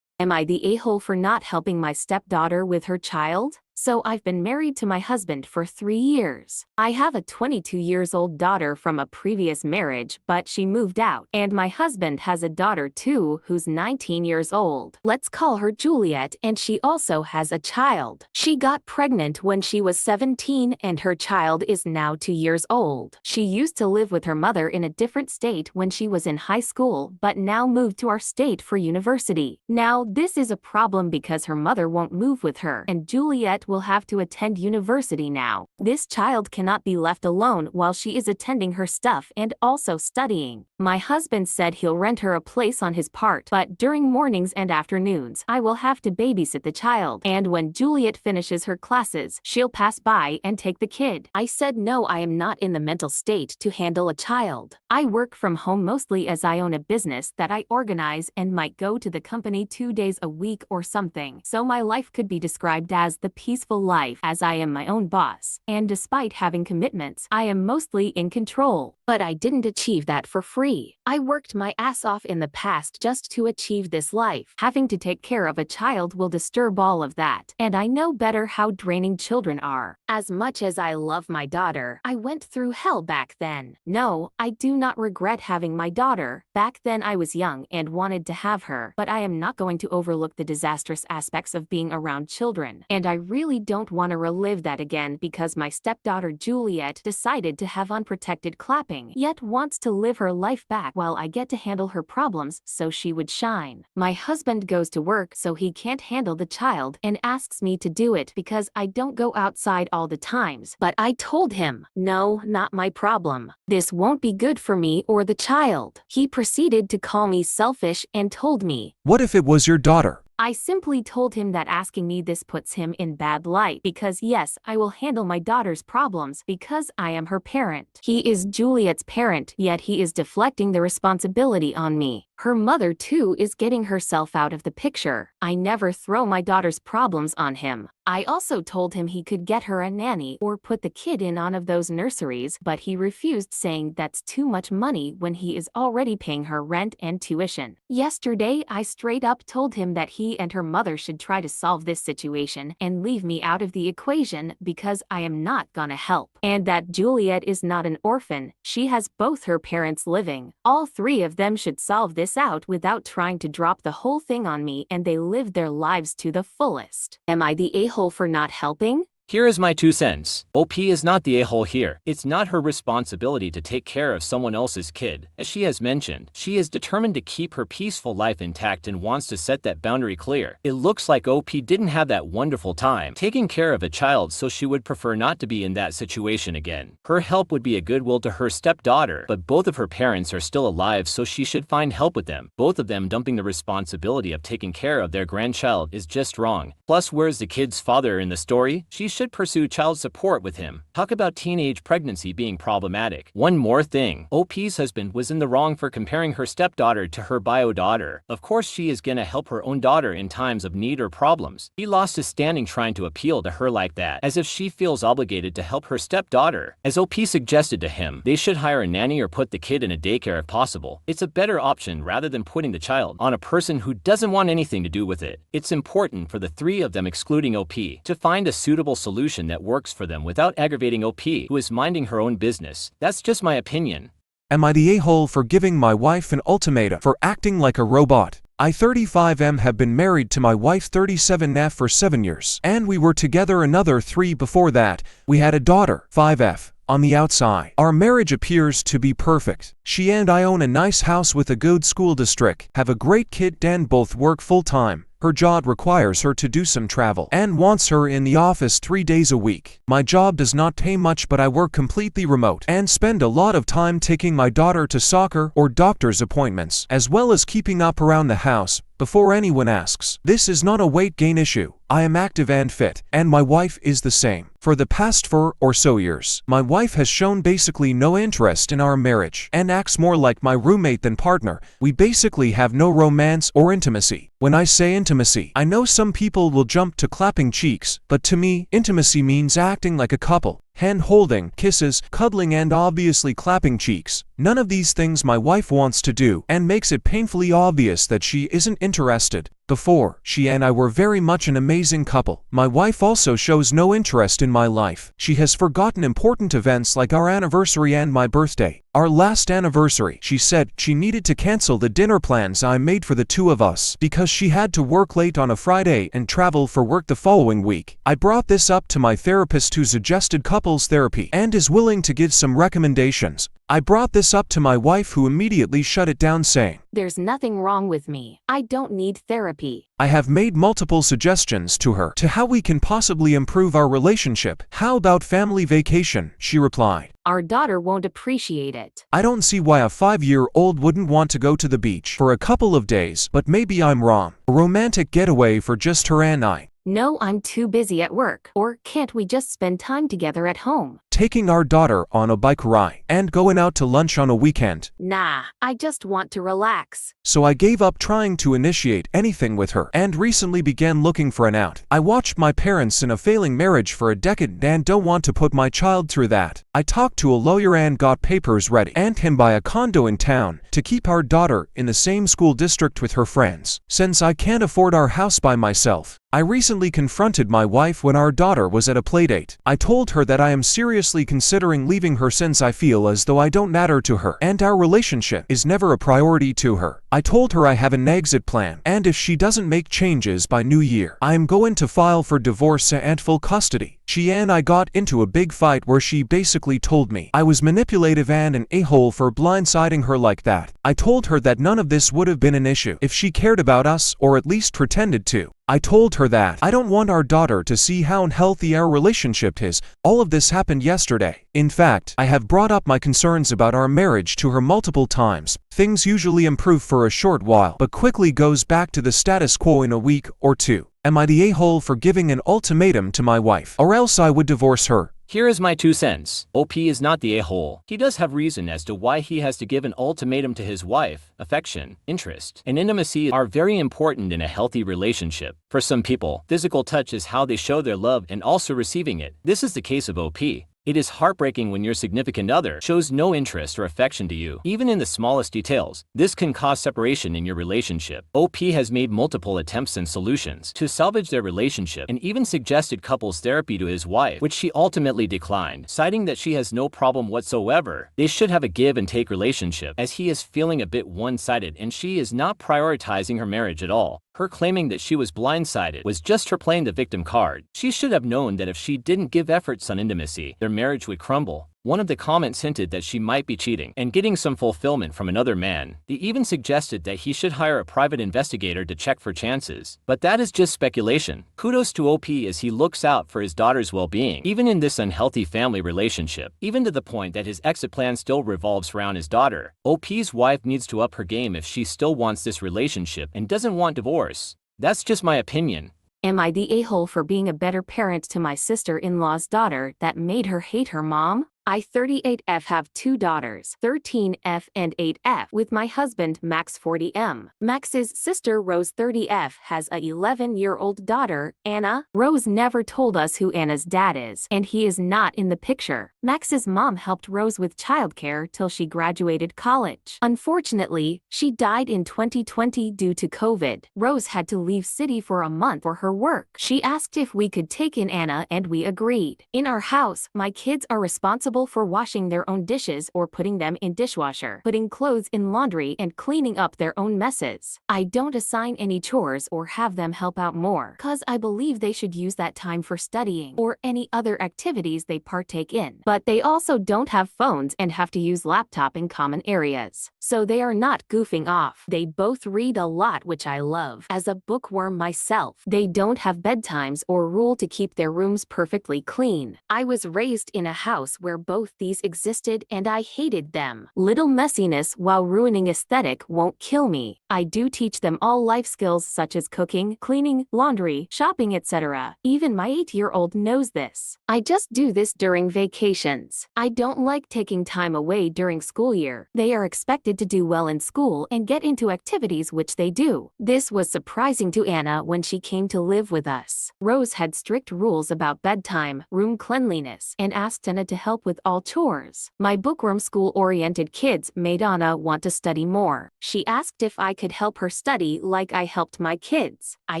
Am I the a-hole for not helping my stepdaughter with her child? So I've been married to my husband for 3 years. I have a 22-year-old daughter from a previous marriage, but she moved out. And my husband has a daughter too, who's 19 years old. Let's call her Juliet, and she also has a child. She got pregnant when she was 17 and her child is now 2 years old. She used to live with her mother in a different state when she was in high school, but now moved to our state for university. Now, this is a problem because her mother won't move with her, and Juliet will have to attend university now. This child cannot be left alone while she is attending her stuff and also studying. My husband said he'll rent her a place on his part, but during mornings and afternoons, I will have to babysit the child. And when Juliet finishes her classes, she'll pass by and take the kid. I said no, I am not in the mental state to handle a child. I work from home mostly as I own a business that I organize and might go to the company 2 days a week or something. So my life could be described as the peaceful life, as I am my own boss. And despite having commitments, I am mostly in control. But I didn't achieve that for free. I worked my ass off in the past just to achieve this life. Having to take care of a child will disturb all of that. And I know better how draining children are. As much as I love my daughter, I went through hell back then. No, I do not regret having my daughter. Back then I was young and wanted to have her, but I am not going to overlook the disastrous aspects of being around children. And I really don't want to relive that again because my stepdaughter Juliet decided to have unprotected clapping, yet wants to live her life back while I get to handle her problems so she would shine. My husband goes to work so he can't handle the child and asks me to do it because I don't go outside all the times, but I told him, no, not my problem. This won't be good for me or the child. He proceeded to call me selfish and told me, What if it was your daughter? I simply told him that asking me this puts him in bad light because yes, I will handle my daughter's problems because I am her parent. He is Juliet's parent, yet he is deflecting the responsibility on me. Her mother too is getting herself out of the picture. I never throw my daughter's problems on him. I also told him he could get her a nanny or put the kid in one of those nurseries, but he refused, saying that's too much money when he is already paying her rent and tuition. Yesterday, I straight up told him that he and her mother should try to solve this situation and leave me out of the equation because I am not gonna help. And that Juliet is not an orphan. She has both her parents living. All 3 of them should solve this out without trying to drop the whole thing on me, and they live their lives to the fullest. Am I the a-hole for not helping? Here is my 2 cents. OP is not the a-hole here. It's not her responsibility to take care of someone else's kid. As she has mentioned, she is determined to keep her peaceful life intact and wants to set that boundary clear. It looks like OP didn't have that wonderful time taking care of a child, so she would prefer not to be in that situation again. Her help would be a goodwill to her stepdaughter, but both of her parents are still alive, so she should find help with them. Both of them dumping the responsibility of taking care of their grandchild is just wrong. Plus, where's the kid's father in the story? She should pursue child support with him. Talk about teenage pregnancy being problematic. One more thing. OP's husband was in the wrong for comparing her stepdaughter to her bio daughter. Of course she is gonna help her own daughter in times of need or problems. He lost his standing trying to appeal to her like that, as if she feels obligated to help her stepdaughter. As OP suggested to him, they should hire a nanny or put the kid in a daycare if possible. It's a better option rather than putting the child on a person who doesn't want anything to do with it. It's important for the three of them, excluding OP, to find a suitable solution that works for them without aggravating OP, who is minding her own business. That's just my opinion. Am I the a-hole for giving my wife an ultimatum for acting like a robot? I 35M have been married to my wife 37F for 7 years, and we were together another 3 before that. We had a daughter, 5F. On the outside, our marriage appears to be perfect. She and I own a nice house with a good school district, have a great kid, and both work full-time. Her job requires her to do some travel and wants her in the office 3 days a week. My job does not pay much, but I work completely remote and spend a lot of time taking my daughter to soccer or doctor's appointments, as well as keeping up around the house. Before anyone asks, this is not a weight gain issue. I am active and fit, and my wife is the same. For the past 4 or so years, my wife has shown basically no interest in our marriage and acts more like my roommate than partner. We basically have no romance or intimacy. When I say intimacy, I know some people will jump to clapping cheeks, but to me, intimacy means acting like a couple. Hand-holding, kisses, cuddling, and obviously clapping cheeks. None of these things my wife wants to do, and makes it painfully obvious that she isn't interested. Before, she and I were very much an amazing couple. My wife also shows no interest in my life. She has forgotten important events like our anniversary and my birthday. Our last anniversary, she said she needed to cancel the dinner plans I made for the two of us because she had to work late on a Friday and travel for work the following week. I brought this up to my therapist, who suggested couples therapy and is willing to give some recommendations. I brought this up to my wife, who immediately shut it down, saying, "There's nothing wrong with me. I don't need therapy." I have made multiple suggestions to her to how we can possibly improve our relationship. How about family vacation? She replied. Our daughter won't appreciate it. I don't see why a 5-year-old wouldn't want to go to the beach for a couple of days, but maybe I'm wrong. A romantic getaway for just her and I. No, I'm too busy at work. Or can't we just spend time together at home? Taking our daughter on a bike ride and going out to lunch on a weekend. Nah, I just want to relax. So I gave up trying to initiate anything with her and recently began looking for an out. I watched my parents in a failing marriage for a decade and don't want to put my child through that. I talked to a lawyer and got papers ready and can buy a condo in town to keep our daughter in the same school district with her friends, since I can't afford our house by myself. I recently confronted my wife when our daughter was at a playdate. I told her that I am seriously considering leaving her since I feel as though I don't matter to her and our relationship is never a priority to her. I told her I have an exit plan, and if she doesn't make changes by New Year, I am going to file for divorce and full custody. She and I got into a big fight where she basically told me I was manipulative and an a-hole for blindsiding her like that. I told her that none of this would have been an issue if she cared about us, or at least pretended to. I told her that I don't want our daughter to see how unhealthy our relationship is. All of this happened yesterday. In fact, I have brought up my concerns about our marriage to her multiple times. Things usually improve for a short while, but quickly goes back to the status quo in a week or two. Am I the a-hole for giving an ultimatum to my wife, or else I would divorce her? Here is my 2 cents. OP is not the a-hole. He does have reason as to why he has to give an ultimatum to his wife. Affection, interest, and intimacy are very important in a healthy relationship. For some people, physical touch is how they show their love and also receiving it. This is the case of OP. It is heartbreaking when your significant other shows no interest or affection to you, even in the smallest details. This can cause separation in your relationship. OP has made multiple attempts and solutions to salvage their relationship and even suggested couples therapy to his wife, which she ultimately declined, citing that she has no problem whatsoever. They should have a give and take relationship, as he is feeling a bit one-sided and she is not prioritizing her marriage at all. Her claiming that she was blindsided was just her playing the victim card. She should have known that if she didn't give efforts on intimacy, their marriage would crumble. One of the comments hinted that she might be cheating and getting some fulfillment from another man. They even suggested that he should hire a private investigator to check for chances. But that is just speculation. Kudos to OP as he looks out for his daughter's well-being, even in this unhealthy family relationship, even to the point that his exit plan still revolves around his daughter. OP's wife needs to up her game if she still wants this relationship and doesn't want divorce. That's just my opinion. Am I the a-hole for being a better parent to my sister-in-law's daughter that made her hate her mom? I 38F have two daughters, 13F and 8F, with my husband Max 40M. Max's sister Rose 30F has a 11-year-old daughter, Anna. Rose never told us who Anna's dad is, and he is not in the picture. Max's mom helped Rose with childcare till she graduated college. Unfortunately, she died in 2020 due to COVID. Rose had to leave city for a month for her work. She asked if we could take in Anna and we agreed. In our house, my kids are responsible for washing their own dishes or putting them in dishwasher, putting clothes in laundry and cleaning up their own messes. I don't assign any chores or have them help out more, cause I believe they should use that time for studying or any other activities they partake in. But they also don't have phones and have to use laptop in common areas. So they are not goofing off. They both read a lot, which I love. As a bookworm myself, they don't have bedtimes or rule to keep their rooms perfectly clean. I was raised in a house where both these existed and I hated them. Little messiness while ruining aesthetic won't kill me. I do teach them all life skills such as cooking, cleaning, laundry, shopping, etc. Even my 8-year-old knows this. I just do this during vacations. I don't like taking time away during school year. They are expected to do well in school and get into activities which they do. This was surprising to Anna when she came to live with us. Rose had strict rules about bedtime, room cleanliness, and asked Anna to help with all chores. My bookworm school-oriented kids made Anna want to study more. She asked if I could help her study like I helped my kids. I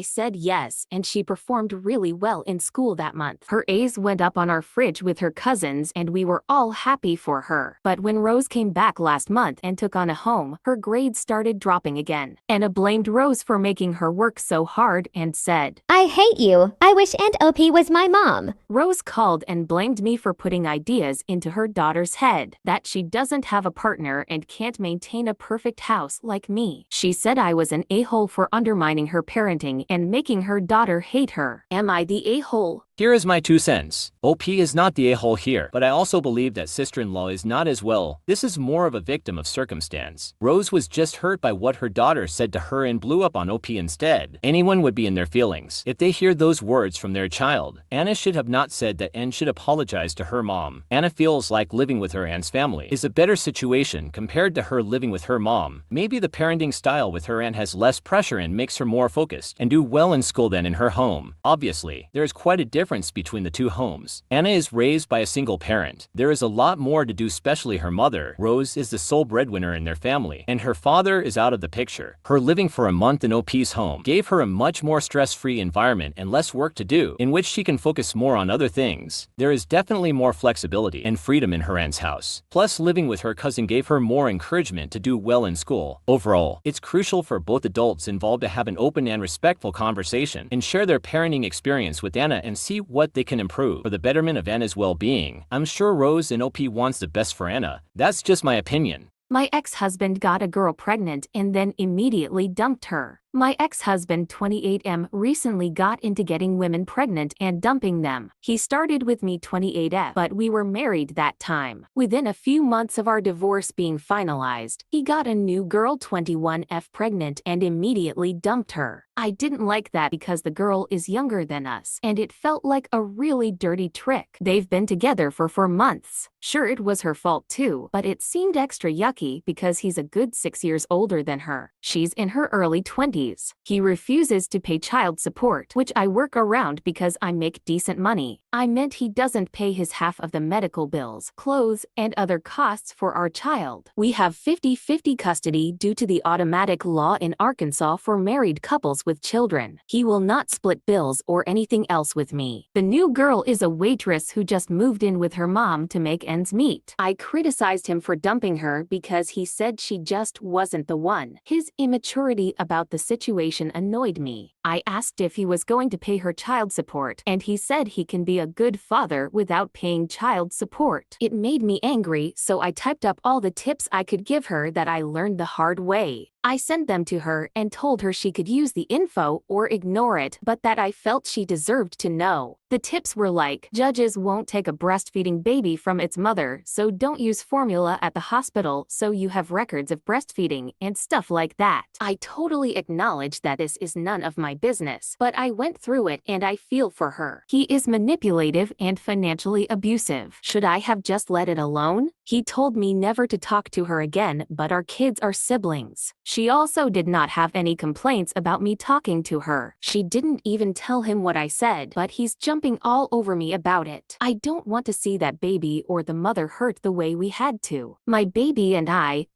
said yes, and she performed really well in school that month. Her A's went up on our fridge with her cousins and we were all happy for her. But when Rose came back last month and took Anna home, her grades started dropping again. Anna blamed Rose for making her work so hard and said, I hate you. I wish Aunt OP was my mom. Rose called and blamed me for putting ideas into her daughter's head, that she doesn't have a partner and can't maintain a perfect house like me. She said I was an a-hole for undermining her parenting and making her daughter hate her. Am I the a-hole? Here is my 2 cents. OP is not the a-hole here, but I also believe that sister-in-law is not as well. This is more of a victim of circumstance. Rose was just hurt by what her daughter said to her and blew up on OP instead. Anyone would be in their feelings if they hear those words from their child. Anna should have not said that and should apologize to her mom. Anna feels like living with her aunt's family is a better situation compared to her living with her mom. Maybe the parenting style with her aunt has less pressure and makes her more focused and do well in school than in her home. Obviously, there is quite a difference between the two homes. Anna is raised by a single parent. There is a lot more to do, especially her mother. Rose is the sole breadwinner in their family, and her father is out of the picture. Her living for a month in OP's home gave her a much more stress-free environment and less work to do, in which she can focus more on other things. There is definitely more flexibility and freedom in her aunt's house. Plus, living with her cousin gave her more encouragement to do well in school. Overall, it's crucial for both adults involved to have an open and respectful conversation and share their parenting experience with Anna and see what they can improve for the betterment of Anna's well-being. I'm sure Rose and OP wants the best for Anna. That's just my opinion. My ex-husband got a girl pregnant and then immediately dumped her. My ex-husband 28M recently got into getting women pregnant and dumping them. He started with me 28F, but we were married that time. Within a few months of our divorce being finalized, he got a new girl 21F pregnant and immediately dumped her. I didn't like that because the girl is younger than us, and it felt like a really dirty trick. They've been together for 4 months. Sure, it was her fault too, but it seemed extra yucky because he's a good 6 years older than her. She's in her early 20s. He refuses to pay child support, which I work around because I make decent money. I meant he doesn't pay his half of the medical bills, clothes, and other costs for our child. We have 50-50 custody due to the automatic law in Arkansas for married couples with children. He will not split bills or anything else with me. The new girl is a waitress who just moved in with her mom to make ends meet. I criticized him for dumping her because he said she just wasn't the one. His immaturity about the situation annoyed me. I asked if he was going to pay her child support, and he said he can be a good father without paying child support. It made me angry, so I typed up all the tips I could give her that I learned the hard way. I sent them to her and told her she could use the info or ignore it, but that I felt she deserved to know. The tips were like, judges won't take a breastfeeding baby from its mother, so don't use formula at the hospital so you have records of breastfeeding, and stuff like that. I totally acknowledge that this is none of my business, but I went through it and I feel for her. He is manipulative and financially abusive. Should I have just let it alone? He told me never to talk to her again, but our kids are siblings. She also did not have any complaints about me talking to her. She didn't even tell him what I said, but he's jumping all over me about it. I don't want to see that baby or the mother hurt the way we had to. My baby and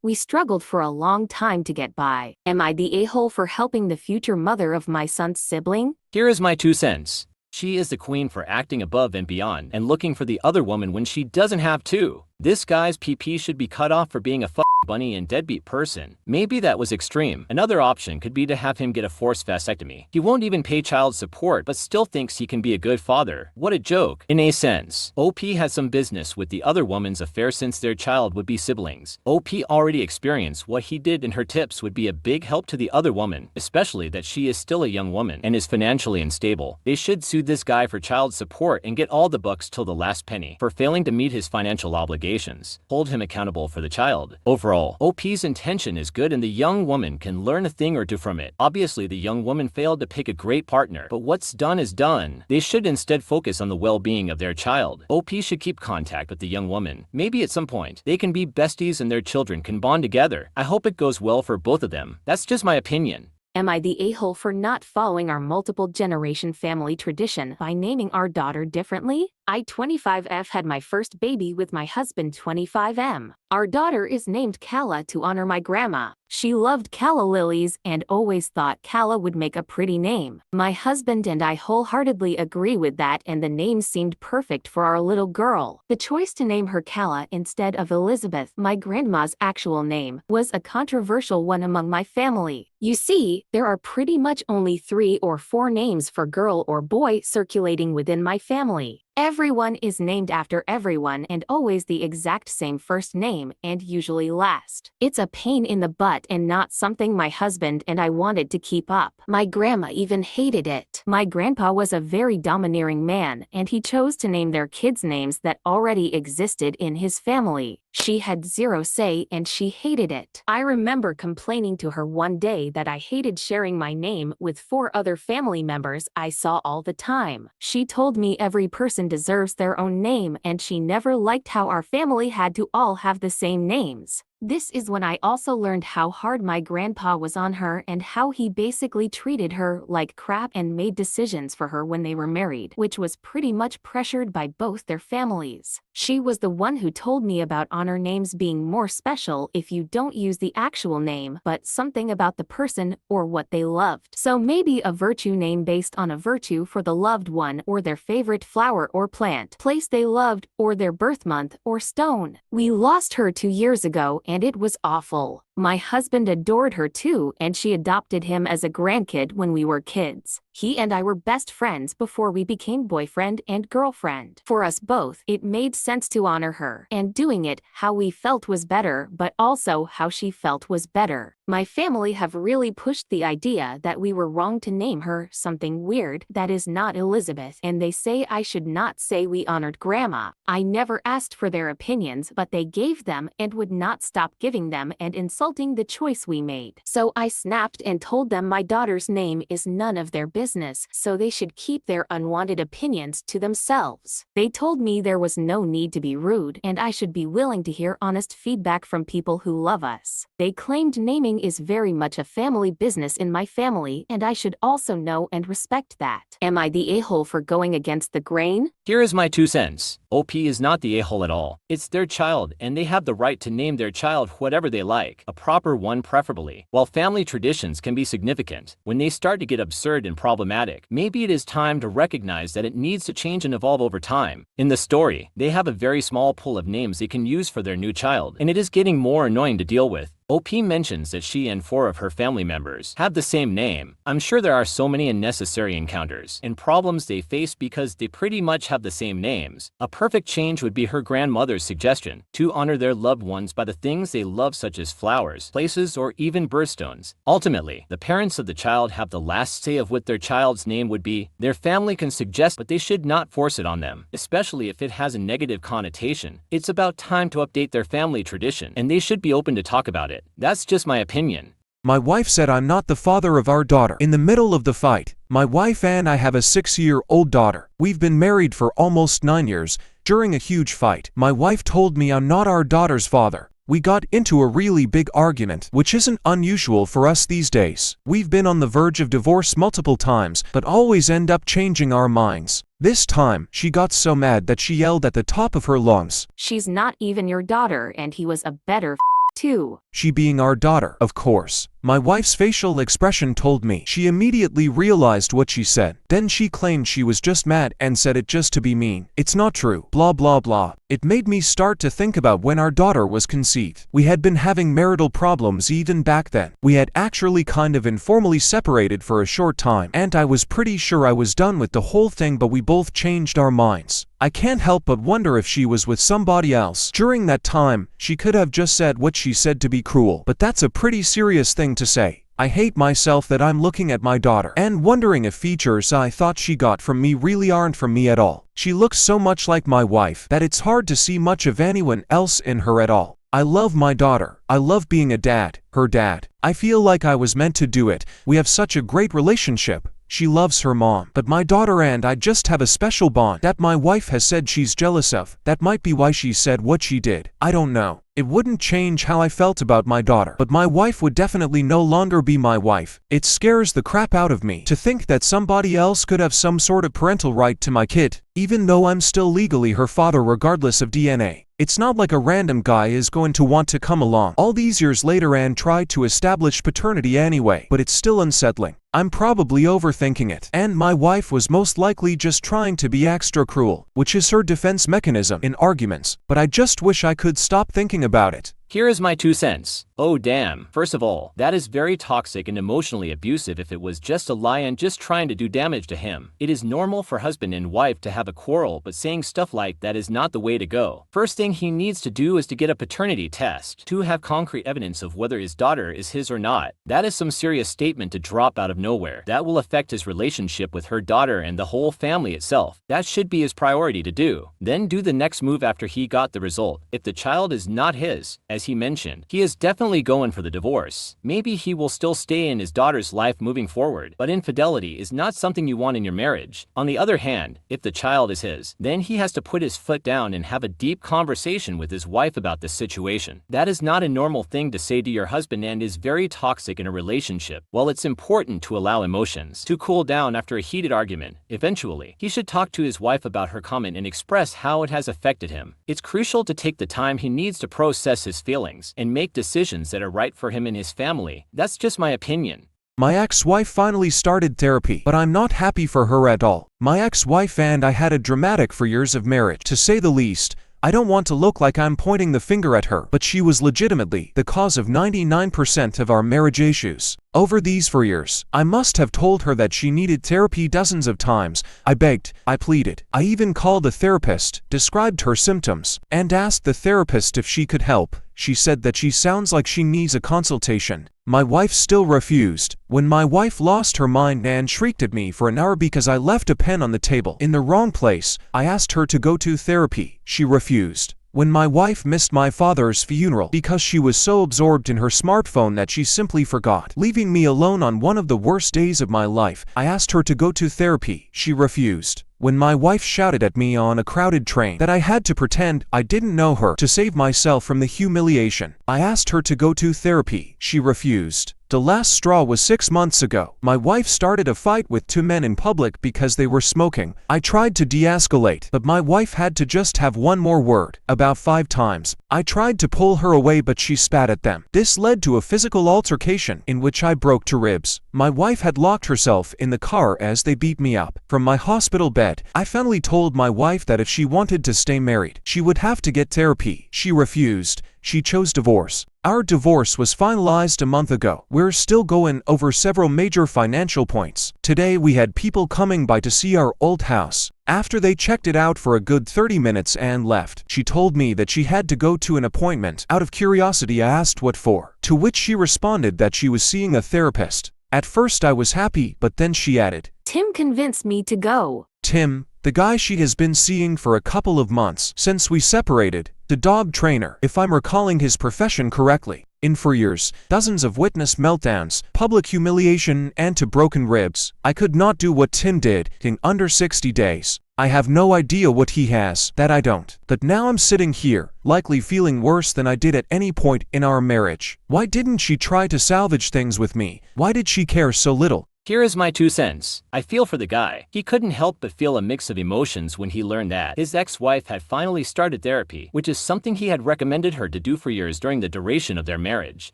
we struggled for a long time to get by. Am I the a-hole for helping the future mother of my son's sibling? Here is my 2 cents. She is the queen for acting above and beyond and looking for the other woman when she doesn't have to. This guy's PP should be cut off for being a bunny and deadbeat person. Maybe that was extreme. Another option could be to have him get a forced vasectomy. He won't even pay child support but still thinks he can be a good father. What a joke. In a sense, OP has some business with the other woman's affair since their child would be siblings. OP already experienced what he did and her tips would be a big help to the other woman, especially that she is still a young woman and is financially unstable. They should sue this guy for child support and get all the bucks till the last penny for failing to meet his financial obligations. Hold him accountable for the child. Overall, OP's intention is good and the young woman can learn a thing or two from it. Obviously, the young woman failed to pick a great partner, but what's done is done. They should instead focus on the well-being of their child. OP should keep contact with the young woman. Maybe at some point, they can be besties and their children can bond together. I hope it goes well for both of them. That's just my opinion. Am I the a-hole for not following our multiple generation family tradition by naming our daughter differently? I 25F had my first baby with my husband 25M. Our daughter is named Kala to honor my grandma. She loved calla lilies and always thought Kala would make a pretty name. My husband and I wholeheartedly agree with that and the name seemed perfect for our little girl. The choice to name her Kala instead of Elizabeth, my grandma's actual name, was a controversial one among my family. You see, there are pretty much only 3 or 4 names for girl or boy circulating within my family. Everyone is named after everyone and always the exact same first name and usually last. It's a pain in the butt and not something my husband and I wanted to keep up. My grandma even hated it. My grandpa was a very domineering man and he chose to name their kids names that already existed in his family. She had zero say and she hated it. I remember complaining to her one day that I hated sharing my name with 4 other family members I saw all the time. She told me every person deserves their own name and she never liked how our family had to all have the same names. This is when I also learned how hard my grandpa was on her and how he basically treated her like crap and made decisions for her when they were married, which was pretty much pressured by both their families. She was the one who told me about honor names being more special if you don't use the actual name, but something about the person or what they loved. So maybe a virtue name based on a virtue for the loved one or their favorite flower or plant, place they loved, or their birth month or stone. We lost her 2 years ago and it was awful. My husband adored her too, and she adopted him as a grandkid when we were kids. He and I were best friends before we became boyfriend and girlfriend. For us both, it made sense to honor her, and doing it how we felt was better, but also how she felt was better. My family have really pushed the idea that we were wrong to name her something weird that is not Elizabeth, and they say I should not say we honored Grandma. I never asked for their opinions, but they gave them and would not stop giving them and insulting the choice we made. So I snapped and told them my daughter's name is none of their business, so they should keep their unwanted opinions to themselves. They told me there was no need to be rude and I should be willing to hear honest feedback from people who love us. They claimed naming is very much a family business in my family and I should also know and respect that. Am I the a-hole for going against the grain? Here is my 2 cents. OP is not the a-hole at all. It's their child and they have the right to name their child whatever they like, a proper one preferably. While family traditions can be significant, when they start to get absurd and problematic, maybe it is time to recognize that it needs to change and evolve over time. In the story, they have a very small pool of names they can use for their new child, and it is getting more annoying to deal with. OP mentions that she and 4 of her family members have the same name. I'm sure there are so many unnecessary encounters and problems they face because they pretty much have the same names. A perfect change would be her grandmother's suggestion to honor their loved ones by the things they love, such as flowers, places, or even birthstones. Ultimately, the parents of the child have the last say of what their child's name would be. Their family can suggest, but they should not force it on them, especially if it has a negative connotation. It's about time to update their family tradition, and they should be open to talk about it. That's just my opinion. My wife said I'm not the father of our daughter. In the middle of the fight, my wife and I have a 6-year-old daughter. We've been married for almost 9 years. During a huge fight, my wife told me I'm not our daughter's father. We got into a really big argument, which isn't unusual for us these days. We've been on the verge of divorce multiple times, but always end up changing our minds. This time, she got so mad that she yelled at the top of her lungs. She's not even your daughter, and he was a better too. She being our daughter, of course. My wife's facial expression told me she immediately realized what she said. Then she claimed she was just mad and said it just to be mean. It's not true. Blah blah blah. It made me start to think about when our daughter was conceived. We had been having marital problems even back then. We had actually kind of informally separated for a short time, and I was pretty sure I was done with the whole thing, but we both changed our minds. I can't help but wonder if she was with somebody else. During that time, she could have just said what she said to be cruel, but that's a pretty serious thing to say. I hate myself that I'm looking at my daughter and wondering if features I thought she got from me really aren't from me at all. She looks so much like my wife that it's hard to see much of anyone else in her at all. I love my daughter. I love being a dad, her dad. I feel like I was meant to do it. We have such a great relationship. She loves her mom, but my daughter and I just have a special bond that my wife has said she's jealous of. That might be why she said what she did. I don't know. It wouldn't change how I felt about my daughter, but my wife would definitely no longer be my wife. It scares the crap out of me to think that somebody else could have some sort of parental right to my kid, even though I'm still legally her father regardless of DNA. It's not like a random guy is going to want to come along all these years later and try to establish paternity anyway, but it's still unsettling. I'm probably overthinking it, and my wife was most likely just trying to be extra cruel, which is her defense mechanism in arguments, but I just wish I could stop thinking about it. Here is my 2 cents. Oh damn. First of all, that is very toxic and emotionally abusive if it was just a lie and just trying to do damage to him. It is normal for husband and wife to have a quarrel, but saying stuff like that is not the way to go. First thing he needs to do is to get a paternity test, to have concrete evidence of whether his daughter is his or not. That is some serious statement to drop out of nowhere. That will affect his relationship with her daughter and the whole family itself. That should be his priority to do. Then do the next move after he got the result. If the child is not his, as he mentioned, he is definitely going for the divorce. Maybe he will still stay in his daughter's life moving forward, but infidelity is not something you want in your marriage. On the other hand, if the child is his, then he has to put his foot down and have a deep conversation with his wife about this situation. That is not a normal thing to say to your husband and is very toxic in a relationship. While it's important to allow emotions to cool down after a heated argument, eventually, he should talk to his wife about her comment and express how it has affected him. It's crucial to take the time he needs to process his feelings and make decisions that are right for him and his family. That's just my opinion. My ex-wife finally started therapy, but I'm not happy for her at all. My ex-wife and I had a dramatic 4 years of marriage, to say the least. I don't want to look like I'm pointing the finger at her, but she was legitimately the cause of 99% of our marriage issues. Over these 4 years, I must have told her that she needed therapy dozens of times. I begged, I pleaded. I even called the therapist, described her symptoms, and asked the therapist if she could help. She said that she sounds like she needs a consultation. My wife still refused. When my wife lost her mind and shrieked at me for an hour because I left a pen on the table in the wrong place, I asked her to go to therapy. She refused. When my wife missed my father's funeral because she was so absorbed in her smartphone that she simply forgot, leaving me alone on one of the worst days of my life, I asked her to go to therapy. She refused. When my wife shouted at me on a crowded train that I had to pretend I didn't know her to save myself from the humiliation, I asked her to go to therapy. She refused. The last straw was 6 months ago. My wife started a fight with 2 men in public because they were smoking. I tried to de-escalate, but my wife had to just have one more word, about 5 times. I tried to pull her away, but she spat at them. This led to a physical altercation in which I broke 2 ribs. My wife had locked herself in the car as they beat me up. From my hospital bed, I finally told my wife that if she wanted to stay married, she would have to get therapy. She refused. She chose divorce. Our divorce was finalized a month ago. We're still going over several major financial points. Today we had people coming by to see our old house. After they checked it out for a good 30 minutes and left, she told me that she had to go to an appointment. Out of curiosity, I asked what for, to which she responded that she was seeing a therapist. At first I was happy, but then she added, Tim convinced me to go. Tim, the guy she has been seeing for a couple of months since we separated, the dog trainer, if I'm recalling his profession correctly. In 4 years, dozens of witness meltdowns, public humiliation, and to broken ribs. I could not do what Tim did in under 60 days. I have no idea what he has that I don't. But now I'm sitting here, likely feeling worse than I did at any point in our marriage. Why didn't she try to salvage things with me? Why did she care so little? Here is my 2 cents. I feel for the guy. He couldn't help but feel a mix of emotions when he learned that his ex-wife had finally started therapy, which is something he had recommended her to do for years during the duration of their marriage.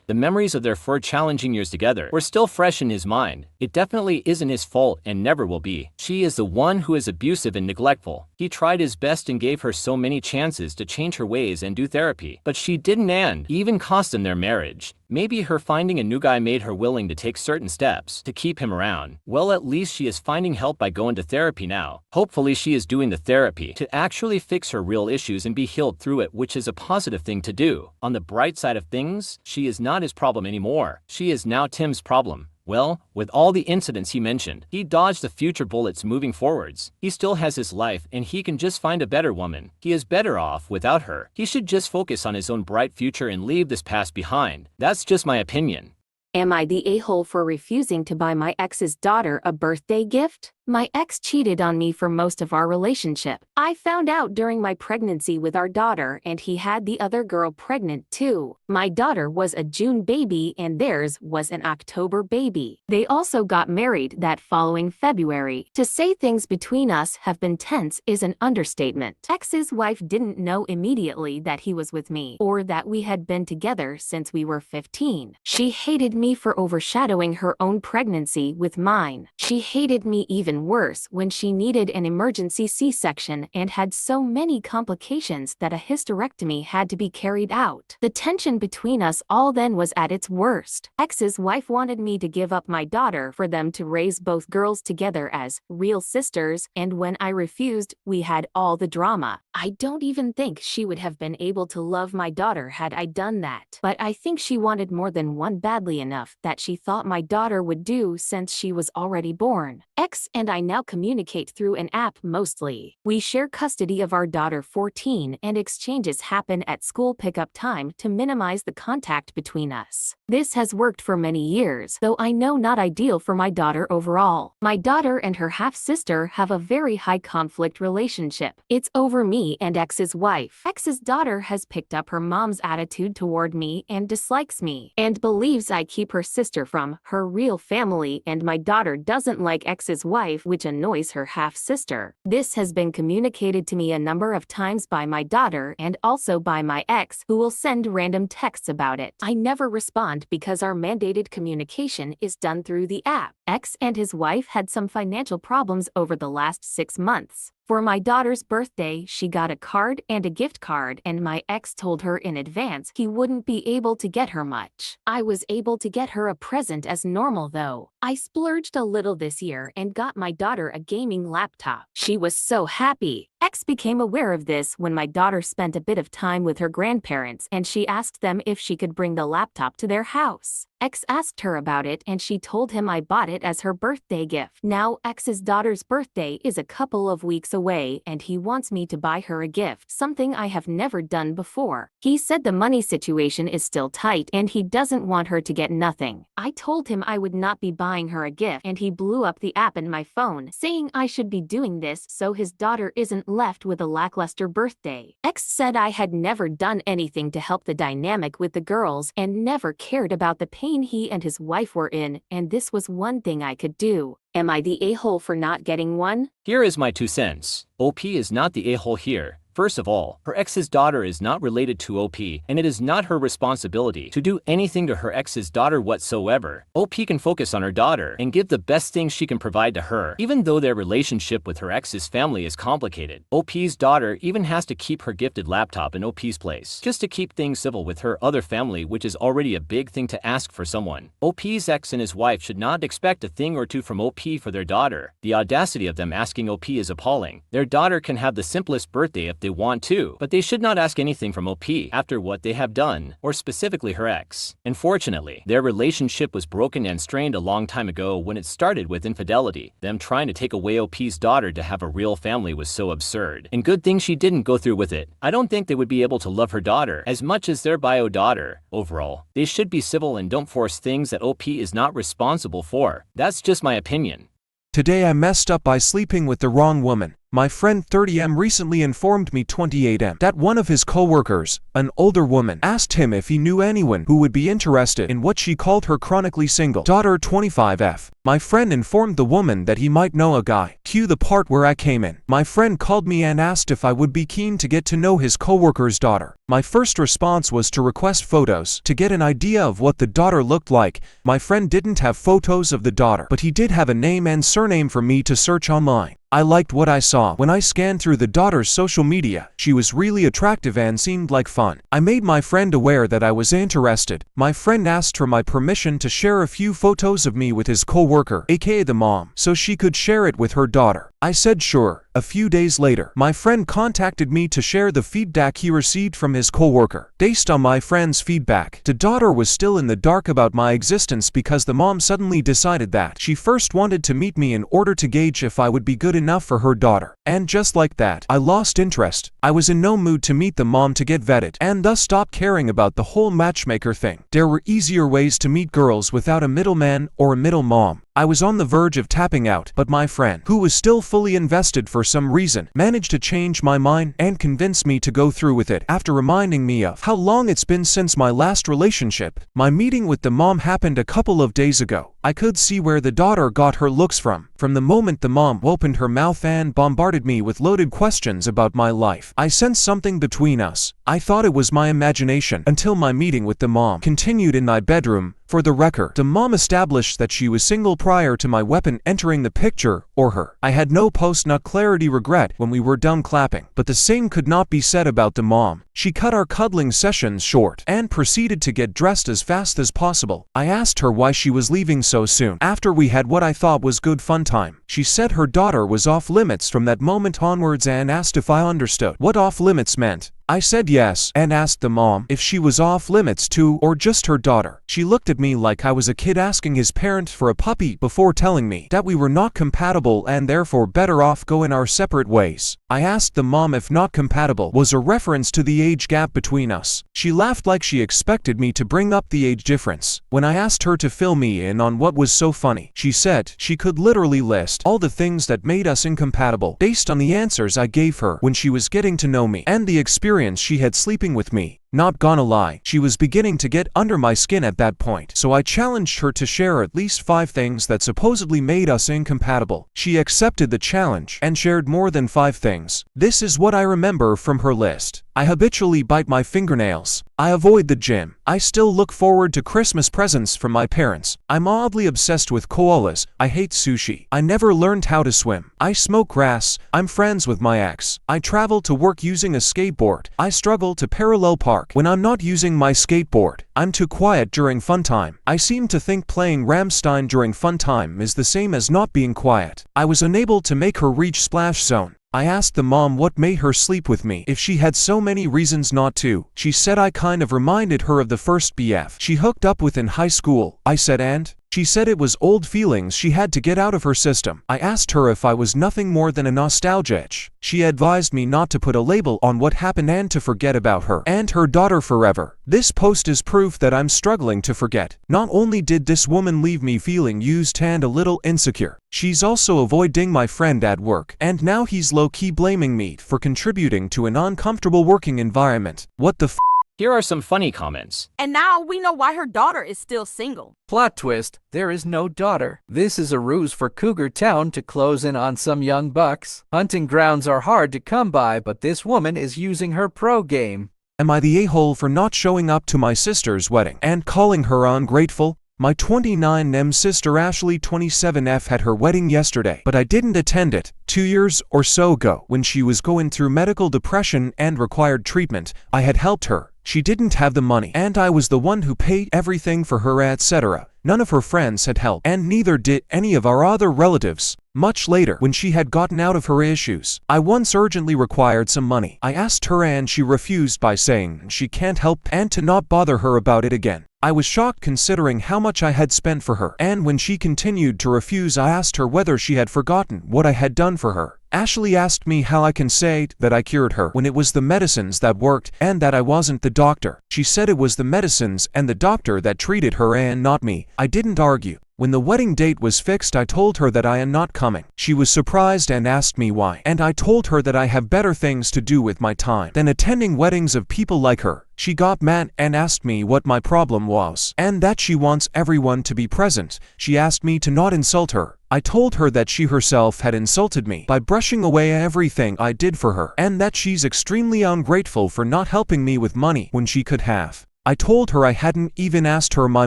The memories of their 4 challenging years together were still fresh in his mind. It definitely isn't his fault and never will be. She is the one who is abusive and neglectful. He tried his best and gave her so many chances to change her ways and do therapy, but she didn't, and even cost him their marriage. Maybe her finding a new guy made her willing to take certain steps to keep him around. Well, at least she is finding help by going to therapy now. Hopefully she is doing the therapy to actually fix her real issues and be healed through it, which is a positive thing to do. On the bright side of things, she is not his problem anymore. She is now Tim's problem. Well, with all the incidents he mentioned, he dodged the future bullets moving forwards. He still has his life and he can just find a better woman. He is better off without her. He should just focus on his own bright future and leave this past behind. That's just my opinion. Am I the a-hole for refusing to buy my ex's daughter a birthday gift? My ex cheated on me for most of our relationship. I found out during my pregnancy with our daughter, and he had the other girl pregnant too. My daughter was a June baby and theirs was an October baby. They also got married that following February. To say things between us have been tense is an understatement. Ex's wife didn't know immediately that he was with me or that we had been together since we were 15. She hated me for overshadowing her own pregnancy with mine. She hated me even worse when she needed an emergency C-section and had so many complications that a hysterectomy had to be carried out. The tension between us all then was at its worst. Ex's wife wanted me to give up my daughter for them to raise both girls together as real sisters, and when I refused, we had all the drama. I don't even think she would have been able to love my daughter had I done that. But I think she wanted more than one badly enough that she thought my daughter would do since she was already born. Ex and I now communicate through an app mostly. We share custody of our daughter 14 and exchanges happen at school pickup time to minimize the contact between us. This has worked for many years, though I know not ideal for my daughter overall. My daughter and her half-sister have a very high conflict relationship. It's over me and ex's wife. Ex's daughter has picked up her mom's attitude toward me and dislikes me, and believes I keep her sister from her real family, and my daughter doesn't like ex's wife, which annoys her half-sister. This has been communicated to me a number of times by my daughter and also by my ex, who will send random texts about it. I never respond because our mandated communication is done through the app. Ex and his wife had some financial problems over the last 6 months. For my daughter's birthday, she got a card and a gift card, and my ex told her in advance he wouldn't be able to get her much. I was able to get her a present as normal though. I splurged a little this year and got my daughter a gaming laptop. She was so happy. Ex became aware of this when my daughter spent a bit of time with her grandparents and she asked them if she could bring the laptop to their house. Ex asked her about it and she told him I bought it as her birthday gift. Now ex's daughter's birthday is a couple of weeks away and he wants me to buy her a gift, something I have never done before. He said the money situation is still tight and he doesn't want her to get nothing. I told him I would not be buying her a gift and he blew up the app in my phone, saying I should be doing this so his daughter isn't left with a lackluster birthday. Ex said I had never done anything to help the dynamic with the girls and never cared about the pain he and his wife were in, and this was one thing I could do. Am I the a-hole for not getting one? Here is my 2 cents. OP is not the a-hole here. First of all, her ex's daughter is not related to OP, and it is not her responsibility to do anything to her ex's daughter whatsoever. OP can focus on her daughter and give the best things she can provide to her, even though their relationship with her ex's family is complicated. OP's daughter even has to keep her gifted laptop in OP's place, just to keep things civil with her other family, which is already a big thing to ask for someone. OP's ex and his wife should not expect a thing or two from OP for their daughter. The audacity of them asking OP is appalling. Their daughter can have the simplest birthday if they want to, but they should not ask anything from OP after what they have done, or specifically her ex. Unfortunately, their relationship was broken and strained a long time ago when it started with infidelity. Them trying to take away OP's daughter to have a real family was so absurd. And good thing she didn't go through with it. I don't think they would be able to love her daughter as much as their bio daughter. Overall, they should be civil and don't force things that OP is not responsible for. That's just my opinion. Today I messed up by sleeping with the wrong woman. My friend 30M recently informed me 28M that one of his coworkers, an older woman, asked him if he knew anyone who would be interested in what she called her chronically single daughter 25F. My friend informed the woman that he might know a guy. Cue the part where I came in. My friend called me and asked if I would be keen to get to know his coworker's daughter. My first response was to request photos to get an idea of what the daughter looked like. My friend didn't have photos of the daughter, but he did have a name and surname for me to search online. I liked what I saw when I scanned through the daughter's social media. She was really attractive and seemed like fun. I made my friend aware that I was interested. My friend asked for my permission to share a few photos of me with his coworker, aka the mom, so she could share it with her daughter. I said sure. A few days later, my friend contacted me to share the feedback he received from his coworker. Based on my friend's feedback, the daughter was still in the dark about my existence because the mom suddenly decided that she first wanted to meet me in order to gauge if I would be good enough for her daughter. And just like that, I lost interest. I was in no mood to meet the mom to get vetted, and thus stopped caring about the whole matchmaker thing. There were easier ways to meet girls without a middleman or a middle mom. I was on the verge of tapping out, but my friend, who was still fully invested for some reason, managed to change my mind and convince me to go through with it after reminding me of how long it's been since my last relationship. My meeting with the mom happened a couple of days ago. I could see where the daughter got her looks from. From the moment the mom opened her mouth and bombarded me with loaded questions about my life, I sensed something between us. I thought it was my imagination until my meeting with the mom continued in my bedroom. For the record, the mom established that she was single prior to my weapon entering the picture, or her. I had no post-nut clarity regret when we were done clapping, but the same could not be said about the mom. She cut our cuddling sessions short and proceeded to get dressed as fast as possible. I asked her why she was leaving so soon after we had what I thought was good fun time. She said her daughter was off limits from that moment onwards and asked if I understood what off limits meant. I said yes, and asked the mom if she was off limits too or just her daughter. She looked at me like I was a kid asking his parent for a puppy before telling me that we were not compatible and therefore better off going our separate ways. I asked the mom if not compatible was a reference to the age gap between us. She laughed like she expected me to bring up the age difference. When I asked her to fill me in on what was so funny, she said she could literally list all the things that made us incompatible based on the answers I gave her when she was getting to know me and the experience she had sleeping with me. Not gonna lie, she was beginning to get under my skin at that point, so I challenged her to share at least 5 things that supposedly made us incompatible. She accepted the challenge and shared more than 5 things. This is what I remember from her list. I habitually bite my fingernails. I avoid the gym. I still look forward to Christmas presents from my parents. I'm oddly obsessed with koalas. I hate sushi. I never learned how to swim. I smoke grass. I'm friends with my ex. I travel to work using a skateboard. I struggle to parallel park when I'm not using my skateboard. I'm too quiet during fun time. I seem to think playing Rammstein during fun time is the same as not being quiet. I was unable to make her reach splash zone. I asked the mom what made her sleep with me if she had so many reasons not to. She said I kind of reminded her of the first BF she hooked up with in high school. I said and? She said it was old feelings she had to get out of her system. I asked her if I was nothing more than a nostalgia itch. She advised me not to put a label on what happened and to forget about her and her daughter forever. This post is proof that I'm struggling to forget. Not only did this woman leave me feeling used and a little insecure, she's also avoiding my friend at work, and now he's low-key blaming me for contributing to an uncomfortable working environment. What the f***? Here are some funny comments. And now we know why her daughter is still single. Plot twist, there is no daughter. This is a ruse for Cougar Town to close in on some young bucks. Hunting grounds are hard to come by, but this woman is using her pro game. Am I the a-hole for not showing up to my sister's wedding and calling her ungrateful? My 29M sister Ashley 27F had her wedding yesterday, but I didn't attend it. 2 years or so ago, when she was going through medical depression and required treatment, I had helped her. She didn't have the money, and I was the one who paid everything for her, etc. None of her friends had helped, and neither did any of our other relatives. Much later, when she had gotten out of her issues, I once urgently required some money. I asked her and she refused by saying she can't help and to not bother her about it again. I was shocked considering how much I had spent for her, and when she continued to refuse, I asked her whether she had forgotten what I had done for her. Ashley asked me how I can say that I cured her when it was the medicines that worked and that I wasn't the doctor. She said it was the medicines and the doctor that treated her and not me. I didn't argue. When the wedding date was fixed, I told her that I am not coming. She was surprised and asked me why, and I told her that I have better things to do with my time than attending weddings of people like her. She got mad and asked me what my problem was, and that she wants everyone to be present. She asked me to not insult her. I told her that she herself had insulted me by brushing away everything I did for her, and that she's extremely ungrateful for not helping me with money when she could have. I told her I hadn't even asked her my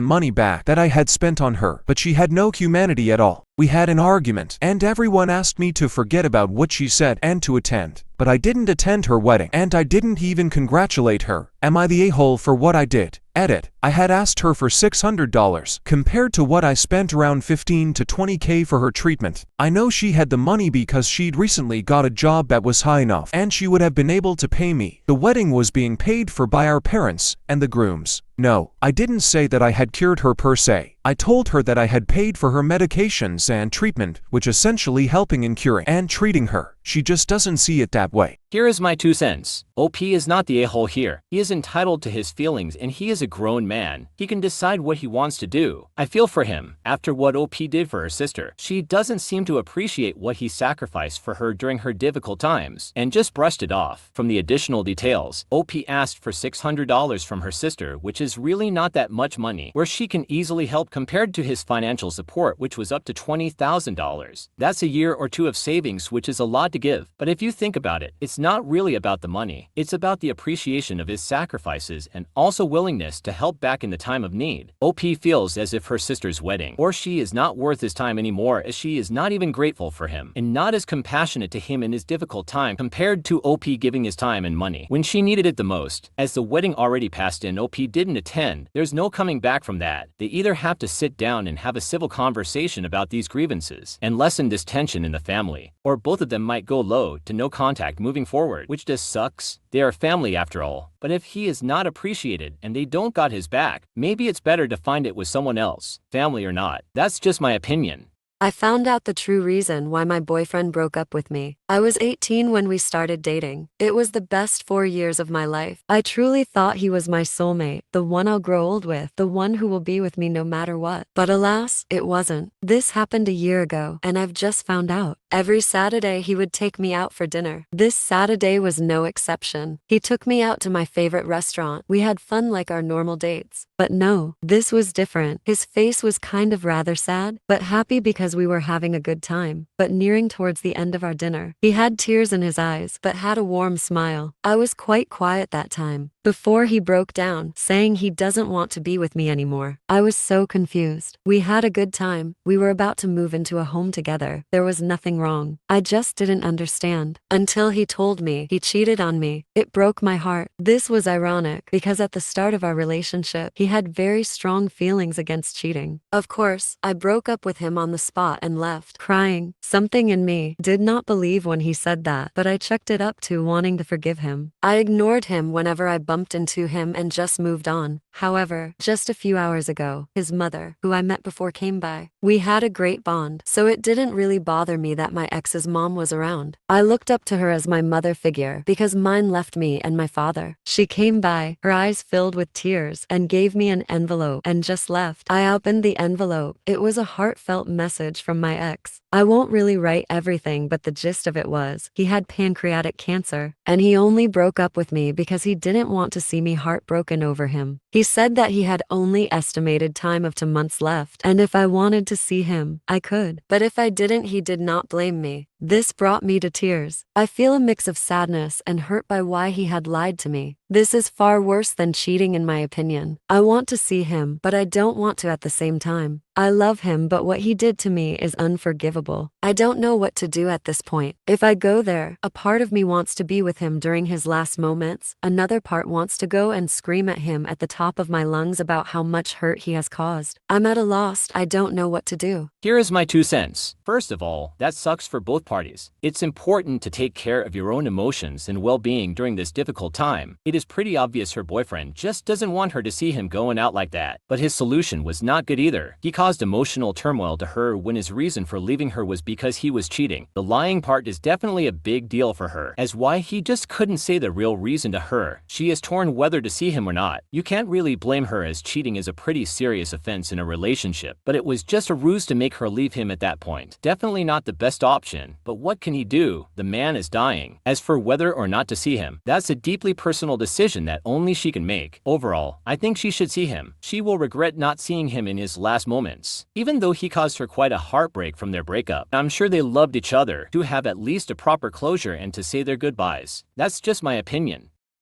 money back that I had spent on her, but she had no humanity at all. We had an argument, and everyone asked me to forget about what she said and to attend. But I didn't attend her wedding, and I didn't even congratulate her. Am I the a-hole for what I did? Edit. I had asked her for $600, compared to what I spent around $15 to $20K for her treatment. I know she had the money because she'd recently got a job that was high enough, and she would have been able to pay me. The wedding was being paid for by our parents and the grooms. No, I didn't say that I had cured her per se. I told her that I had paid for her medications and treatment, which essentially helping in curing and treating her. She just doesn't see it that way. Here is my 2 cents. OP is not the a-hole here. He is entitled to his feelings and he is a grown man. He can decide what he wants to do. I feel for him. After what OP did for her sister, she doesn't seem to appreciate what he sacrificed for her during her difficult times and just brushed it off. From the additional details, OP asked for $600 from her sister, which is really not that much money, where she can easily help compared to his financial support, which was up to $20,000. That's a year or 2 of savings, which is a lot to give. But if you think about it, it's not really about the money. It's about the appreciation of his sacrifices and also willingness to help back in the time of need. OP feels as if her sister's wedding or she is not worth his time anymore, as she is not even grateful for him and not as compassionate to him in his difficult time compared to OP giving his time and money when she needed it the most. As the wedding already passed and OP didn't attend, there's no coming back from that. They either have to sit down and have a civil conversation about these grievances and lessen this tension in the family, or both of them might go low to no contact moving forward, which just sucks. They are family after all. But if he is not appreciated and they don't got his back, maybe it's better to find it with someone else, family or not. That's just my opinion. I found out the true reason why my boyfriend broke up with me. I was 18 when we started dating. It was the best 4 years of my life. I truly thought he was my soulmate, the one I'll grow old with, the one who will be with me no matter what. But alas, it wasn't. This happened a year ago, and I've just found out. Every Saturday he would take me out for dinner. This Saturday was no exception. He took me out to my favorite restaurant. We had fun like our normal dates. But no, this was different. His face was kind of rather sad, but happy because we were having a good time. But nearing towards the end of our dinner, he had tears in his eyes, but had a warm smile. I was quite quiet that time, before he broke down, saying he doesn't want to be with me anymore. I was so confused. We had a good time. We were about to move into a home together. There was nothing wrong. I just didn't understand. Until he told me he cheated on me. It broke my heart. This was ironic, because at the start of our relationship, he had very strong feelings against cheating. Of course, I broke up with him on the spot and left, crying. Something in me did not believe when he said that, but I checked it up to wanting to forgive him. I ignored him whenever I bumped into him and just moved on. However, just a few hours ago, his mother, who I met before, came by. We had a great bond, so it didn't really bother me that my ex's mom was around. I looked up to her as my mother figure because mine left me and my father. She came by, her eyes filled with tears, and gave me an envelope and just left. I opened the envelope. It was a heartfelt message from my ex. I won't really write everything, but the gist of it was, he had pancreatic cancer, and he only broke up with me because he didn't want to see me heartbroken over him. He said that he had only estimated time of 2 months left, and if I wanted to see him, I could. But if I didn't, he did not blame me. This brought me to tears. I feel a mix of sadness and hurt by why he had lied to me. This is far worse than cheating in my opinion. I want to see him, but I don't want to at the same time. I love him, but what he did to me is unforgivable. I don't know what to do at this point. If I go there, a part of me wants to be with him during his last moments. Another part wants to go and scream at him at the top of my lungs about how much hurt he has caused. I'm at a loss. I don't know what to do. Here is my 2 cents. First of all, that sucks for both parties. It's important to take care of your own emotions and well-being during this difficult time. It is pretty obvious her boyfriend just doesn't want her to see him going out like that. But his solution was not good either. He caused emotional turmoil to her when his reason for leaving her was because he was cheating. The lying part is definitely a big deal for her, as why he just couldn't say the real reason to her. She is torn whether to see him or not. You can't really blame her, as cheating is a pretty serious offense in a relationship, but it was just a ruse to make her leave him at that point. Definitely not the best option, but what can he do? The man is dying. As for whether or not to see him, that's a deeply personal decision that only she can make. Overall, I think she should see him. She will regret not seeing him in his last moments. Even though he caused her quite a heartbreak from their breakup, I'm sure they loved each other, to have at least a proper closure and to say their goodbyes. That's just my opinion.